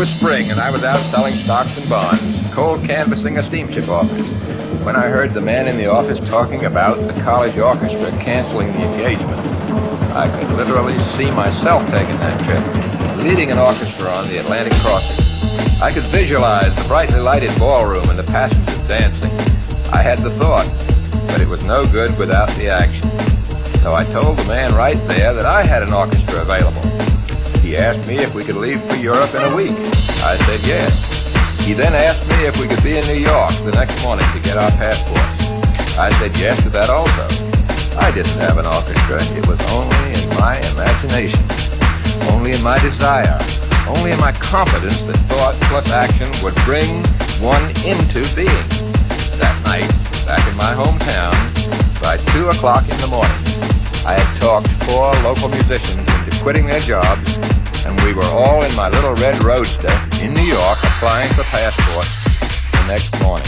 was spring, and I was out selling stocks and bonds, cold canvassing a steamship office, when I heard the man in the office talking about the college orchestra canceling the engagement. I could literally see myself taking that trip, leading an orchestra on the Atlantic crossing. I could visualize the brightly lighted ballroom and the passengers dancing. I had the thought, but it was no good without the action. So I told the man right there that I had an orchestra available. He asked me if we could leave for Europe in a week. I said yes. He then asked me if we could be in New York the next morning to get our passports. I said yes to that also. I didn't have an orchestra. It was only in my imagination, only in my desire, only in my confidence that thought plus action would bring one into being. That night, back in my hometown, by 2 o'clock in the morning, I had talked 4 local musicians into quitting their jobs, and we were all in my little red roadster in New York applying for passports the next morning.